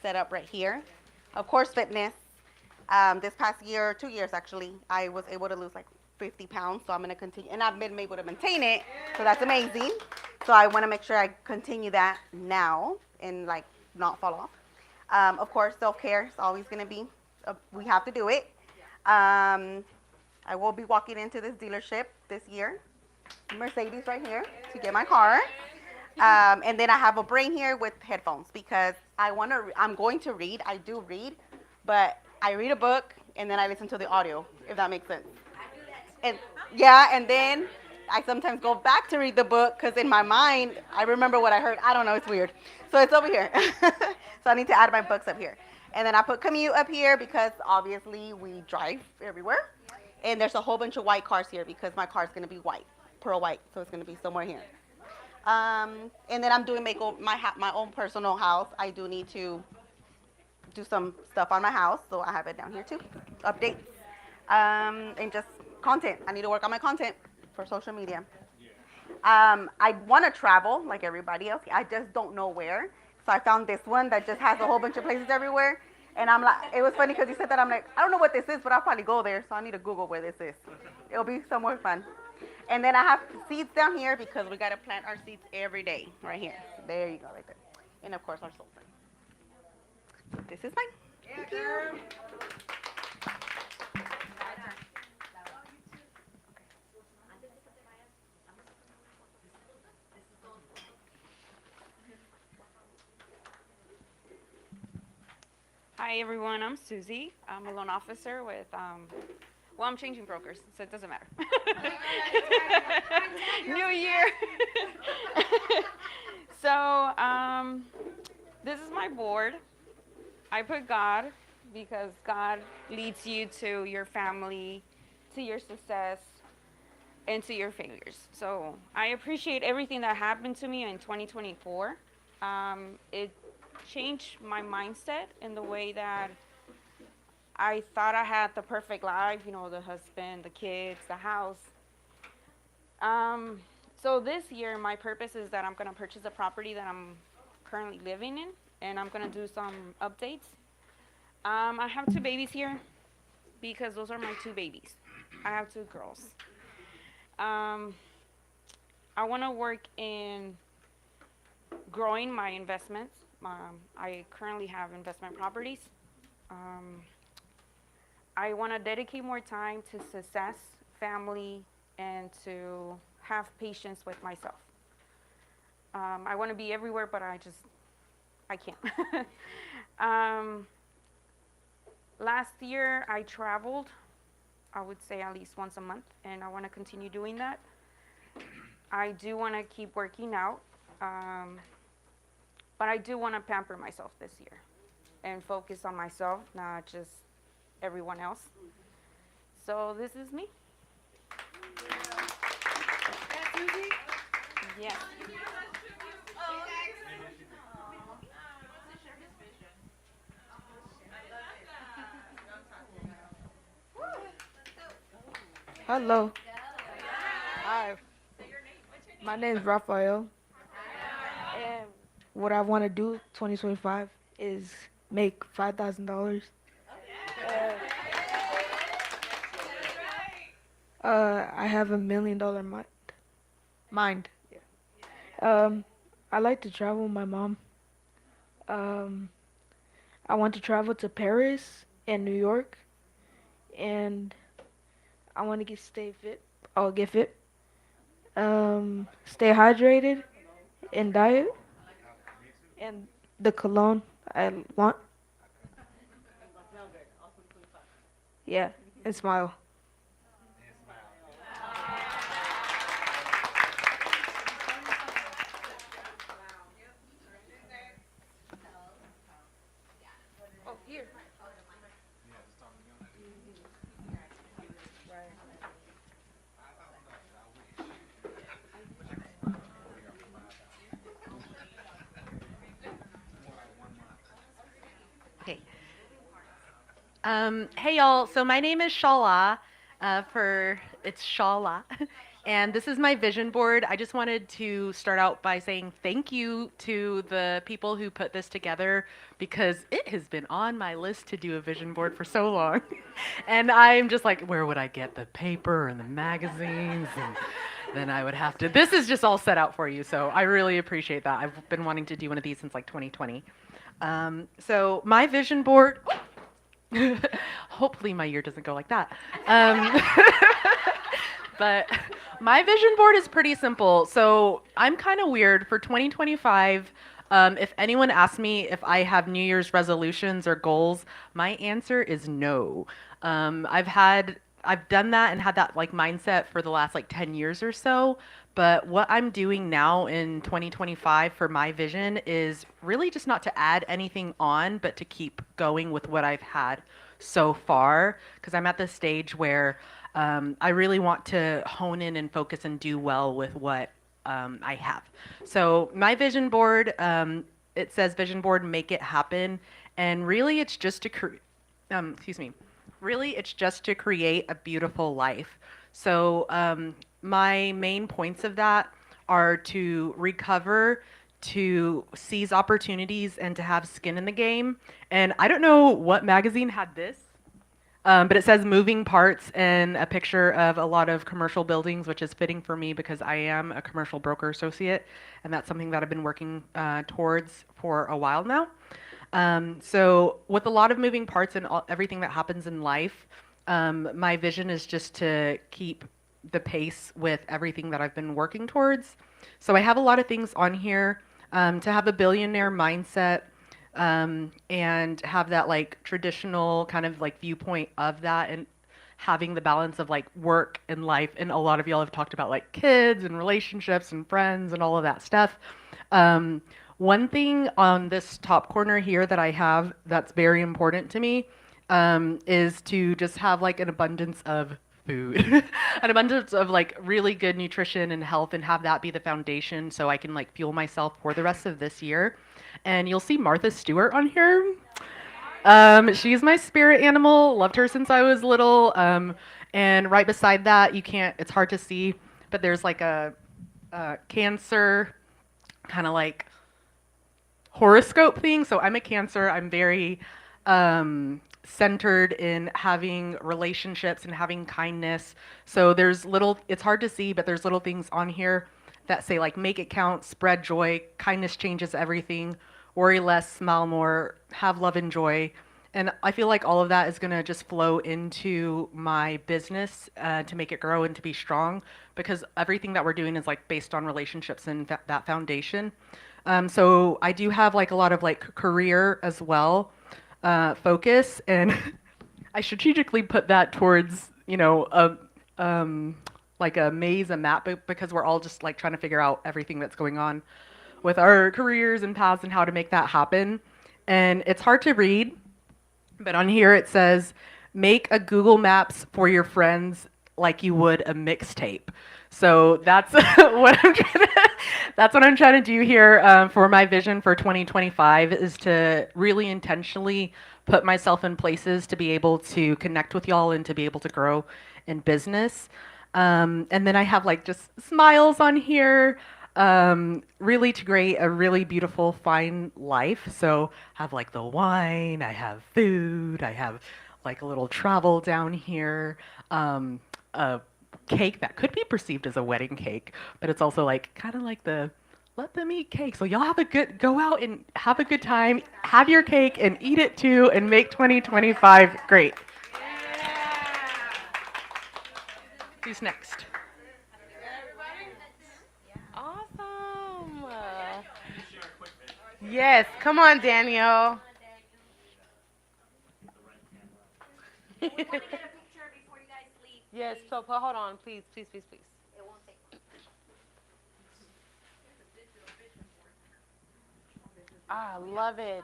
[SPEAKER 13] setup right here. Of course, fitness. This past year, 2 years actually, I was able to lose like 50 pounds. So I'm gonna continue, and I've been able to maintain it. So that's amazing. So I want to make sure I continue that now and like not fall off. Of course, self-care is always going to be, we have to do it. I will be walking into this dealership this year, Mercedes right here, to get my car. And then I have a brain here with headphones because I'm going to read. I do read, but I read a book and then I listen to the audio, if that makes sense. And yeah, and then I sometimes go back to read the book because in my mind, I remember what I heard. I don't know, it's weird. So it's over here. So I need to add my books up here. And then I put commute up here because obviously we drive everywhere. And there's a whole bunch of white cars here because my car's going to be white, pearl white. So it's going to be somewhere here. And then I'm doing my own personal house. I do need to do some stuff on my house. So I have it down here too. Updates. And just content. I need to work on my content for social media. I want to travel like everybody else. I just don't know where. So I found this one that just has a whole bunch of places everywhere. And I'm like, it was funny because you said that. I'm like, I don't know what this is, but I'll probably go there. So I need to Google where this is. It'll be somewhere fun. And then I have seeds down here because we got to plant our seeds every day right here. There you go, right there. And of course, our soul sign. This is mine. Thank you.
[SPEAKER 14] Hi everyone, I'm Susie. I'm a loan officer with, I'm changing brokers, so it doesn't matter. New year. So, this is my board. I put God because God leads you to your family, to your success, and to your failures. So, I appreciate everything that happened to me in 2024. It changed my mindset in the way that I thought I had the perfect life, the husband, the kids, the house. So this year, my purpose is that I'm going to purchase a property that I'm currently living in, and I'm going to do some updates. I have 2 babies here because those are my 2 babies. I have 2 girls. I want to work in growing my investments. I currently have investment properties. I want to dedicate more time to success, family, and to have patience with myself. I want to be everywhere, but I can't. Last year, I traveled, I would say at least once a month, and I want to continue doing that. I do want to keep working out. But I do want to pamper myself this year and focus on myself, not just everyone else. So this is me. Yeah.
[SPEAKER 15] Hello. Hi. My name is Rafael. And what I want to do 2025 is make $5,000. I have $1 million mind. I like to travel with my mom. I want to travel to Paris and New York, and I want to stay fit. I'll get fit. Stay hydrated and diet, and the cologne I want. Yeah, and smile.
[SPEAKER 16] Okay. Hey y'all, so my name is Shala, it's Shala, and this is my vision board. I just wanted to start out by saying thank you to the people who put this together because it has been on my list to do a vision board for so long. And I'm just like, where would I get the paper and the magazines? And then I would have to, this is just all set out for you, so I really appreciate that. I've been wanting to do one of these since like 2020. So my vision board, hopefully my year doesn't go like that. But my vision board is pretty simple. So I'm kind of weird for 2025. If anyone asks me if I have New Year's resolutions or goals, my answer is no. I've done that and had that like mindset for the last like 10 years or so. But what I'm doing now in 2025 for my vision is really just not to add anything on, but to keep going with what I've had so far. Because I'm at this stage where I really want to hone in and focus and do well with what I have. So my vision board, it says vision board, make it happen. And really it's just to really it's just to create a beautiful life. So my main points of that are to recover, to seize opportunities, and to have skin in the game. And I don't know what magazine had this, but it says moving parts and a picture of a lot of commercial buildings, which is fitting for me because I am a commercial broker associate, and that's something that I've been working towards for a while now. So with a lot of moving parts and everything that happens in life, my vision is just to keep the pace with everything that I've been working towards. So I have a lot of things on here, to have a billionaire mindset, and have that like traditional kind of like viewpoint of that, and having the balance of like work and life. And a lot of y'all have talked about like kids and relationships and friends and all of that stuff. One thing on this top corner here that I have that's very important to me, is to just have like an abundance of food, an abundance of like really good nutrition and health, and have that be the foundation so I can like fuel myself for the rest of this year. And you'll see Martha Stewart on here. She's my spirit animal, loved her since I was little. And right beside that, it's hard to see, but there's like a Cancer kind of like horoscope thing. So I'm a Cancer. I'm very centered in having relationships and having kindness. So it's hard to see, but there's little things on here that say like make it count, spread joy, kindness changes everything, worry less, smile more, have love and joy. And I feel like all of that is going to just flow into my business to make it grow and to be strong, because everything that we're doing is like based on relationships and that foundation. So I do have like a lot of like career as well, focus, and I strategically put that towards, like a maze, a map, because we're all just like trying to figure out everything that's going on with our careers and paths and how to make that happen. And it's hard to read, but on here it says, make a Google Maps for your friends like you would a mixtape. So that's what I'm trying to do here for my vision for 2025, is to really intentionally put myself in places to be able to connect with y'all and to be able to grow in business. And then I have like just smiles on here. Really to create a really beautiful, fine life. So have like the wine, I have food, I have like a little travel down here, a cake that could be perceived as a wedding cake, but it's also like kind of like the let them eat cake. So y'all have a good, go out and have a good time, have your cake and eat it too, and make 2025 great. Who's next?
[SPEAKER 2] Awesome. Yes, come on, Daniel. Yes, so hold on, please, please, please, please. I love it.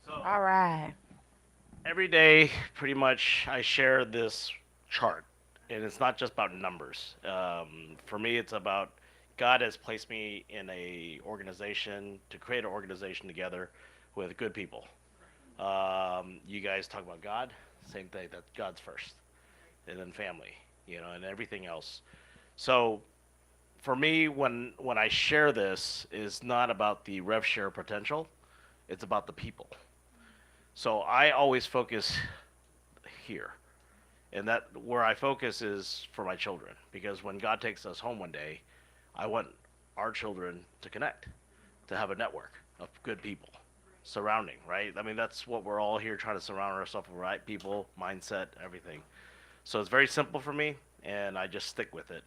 [SPEAKER 6] So
[SPEAKER 2] All right.
[SPEAKER 6] every day, pretty much, I share this chart, and it's not just about numbers. For me, it's about God has placed me in a organization to create an organization together with good people. You guys talk about God, same thing. That God's first, and then family, and everything else. So for me, when I share this, is not about the rev share potential. It's about the people. So I always focus here, and that where I focus is for my children, because when God takes us home one day, I want our children to connect, to have a network of good people surrounding, right? I mean, that's what we're all here trying to surround ourselves with, right? People, mindset, everything. So it's very simple for me, and I just stick with it.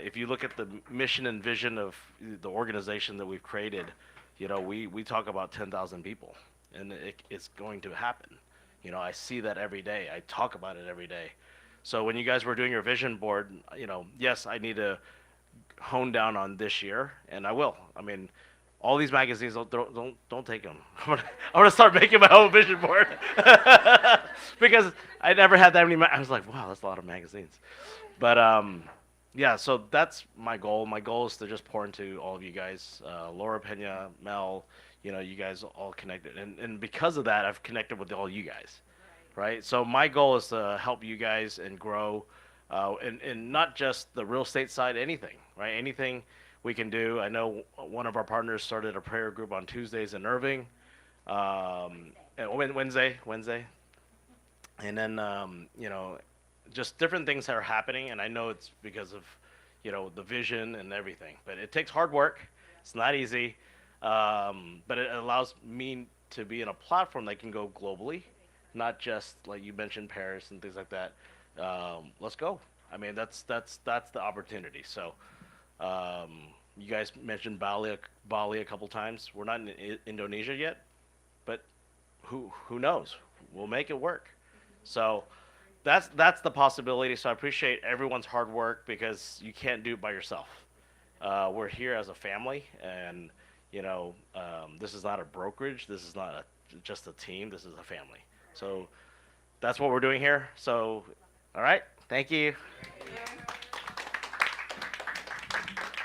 [SPEAKER 6] If you look at the mission and vision of the organization that we've created, we talk about 10,000 people, and it's going to happen. I see that every day. I talk about it every day. So when you guys were doing your vision board, yes, I need to hone down on this year, and I will. I mean, all these magazines, don't take them. I'm gonna start making my own vision board because I never had that many. I was like, wow, that's a lot of magazines. But yeah, so that's my goal. My goal is to just pour into all of you guys, Laura Pena, Mel, you guys all connected. And because of that, I've connected with all you guys, right? So my goal is to help you guys and grow, and not just the real estate side, anything, right? Anything we can do. I know one of our partners started a prayer group on Tuesdays in Irving, and Wednesday. And then, just different things that are happening, and I know it's because of, the vision and everything. But it takes hard work. It's not easy, but it allows me to be in a platform that can go globally, not just like you mentioned Paris and things like that. Let's go. I mean, that's the opportunity. So, you guys mentioned Bali a couple times. We're not in Indonesia yet, but who knows? We'll make it work. So. That's the possibility. So I appreciate everyone's hard work, because you can't do it by yourself. We're here as a family, and this is not a brokerage. This is not just a team. This is a family. So that's what we're doing here. So, all right. Thank you.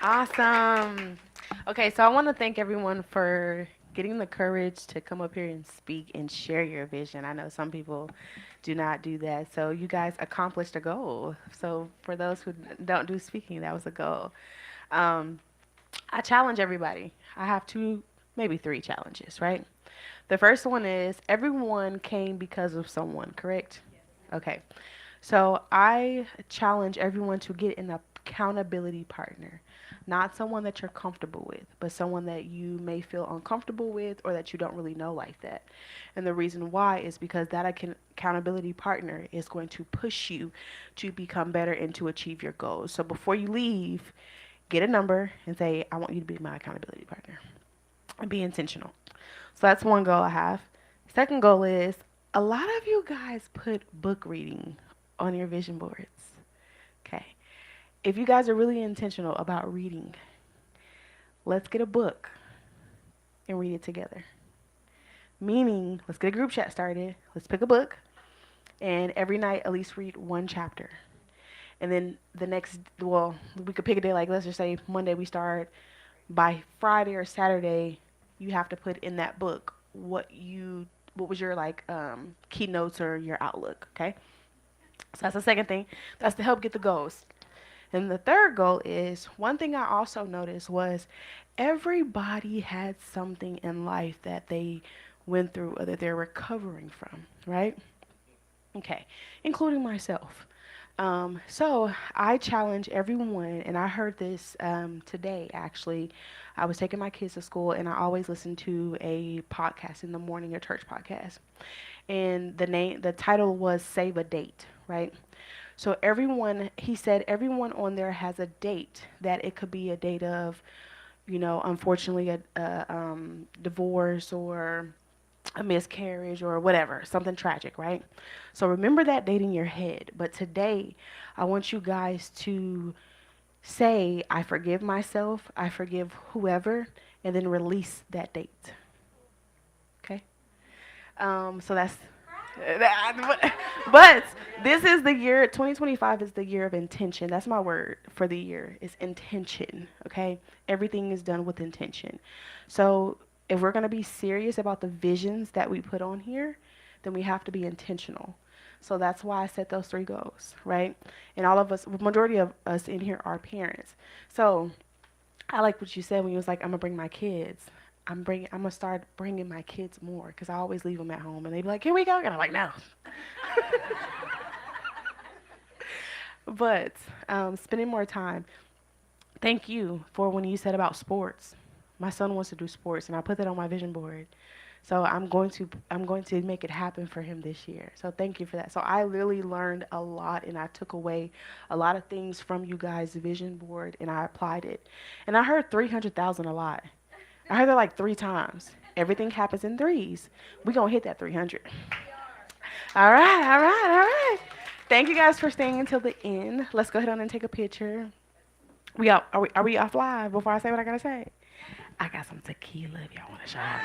[SPEAKER 2] Awesome. Okay, so I want to thank everyone for getting the courage to come up here and speak and share your vision. I know some people do not do that. So you guys accomplished a goal. So for those who don't do speaking, that was a goal. I challenge everybody. I have 2, maybe 3 challenges, right? The first one is everyone came because of someone, correct? Okay. So I challenge everyone to get an accountability partner. Not someone that you're comfortable with, but someone that you may feel uncomfortable with, or that you don't really know like that. And the reason why is because that accountability partner is going to push you to become better and to achieve your goals. So before you leave, get a number and say, I want you to be my accountability partner. And be intentional. So that's one goal I have. Second goal is, a lot of you guys put book reading on your vision boards. Okay. If you guys are really intentional about reading, let's get a book and read it together. Meaning, let's get a group chat started. Let's pick a book, and every night at least read 1 chapter. And then we could pick a day, like let's just say Monday we start. By Friday or Saturday, you have to put in that book what was your keynotes or your outlook, okay? So that's the second thing. That's to help get the goals. And the third goal is one thing I also noticed was everybody had something in life that they went through or that they're recovering from, right? Okay, including myself. So I challenge everyone, and I heard this today actually. I was taking my kids to school, and I always listen to a podcast in the morning, a church podcast. And the title was Save a Date, right? So everyone, he said, everyone on there has a date that it could be a date of, unfortunately, a divorce or a miscarriage or whatever, something tragic, right? So remember that date in your head. But today, I want you guys to say, I forgive myself, I forgive whoever, and then release that date. Okay? So that's, but this is the year, 2025 is the year of intention. That's my word for the year, is intention, okay? Everything is done with intention. So if we're going to be serious about the visions that we put on here, then we have to be intentional. So that's why I set those 3 goals, right? And all of us, majority of us in here are parents. So I like what you said when you was like, I'm going to bring my kids. I'm going to start bringing my kids more because I always leave them at home. And they be like, can we go? And I'm like, no. But spending more time. Thank you for when you said about sports. My son wants to do sports, and I put that on my vision board. So I'm going to make it happen for him this year. So thank you for that. So I really learned a lot, and I took away a lot of things from you guys' vision board, and I applied it. And I heard 300,000 a lot. I heard that like 3 times. Everything happens in threes. We're going to hit that 300. All right. Thank you guys for staying until the end. Let's go ahead on and take a picture. Are we off live before I say what I got to say? I got some tequila if y'all want a shot.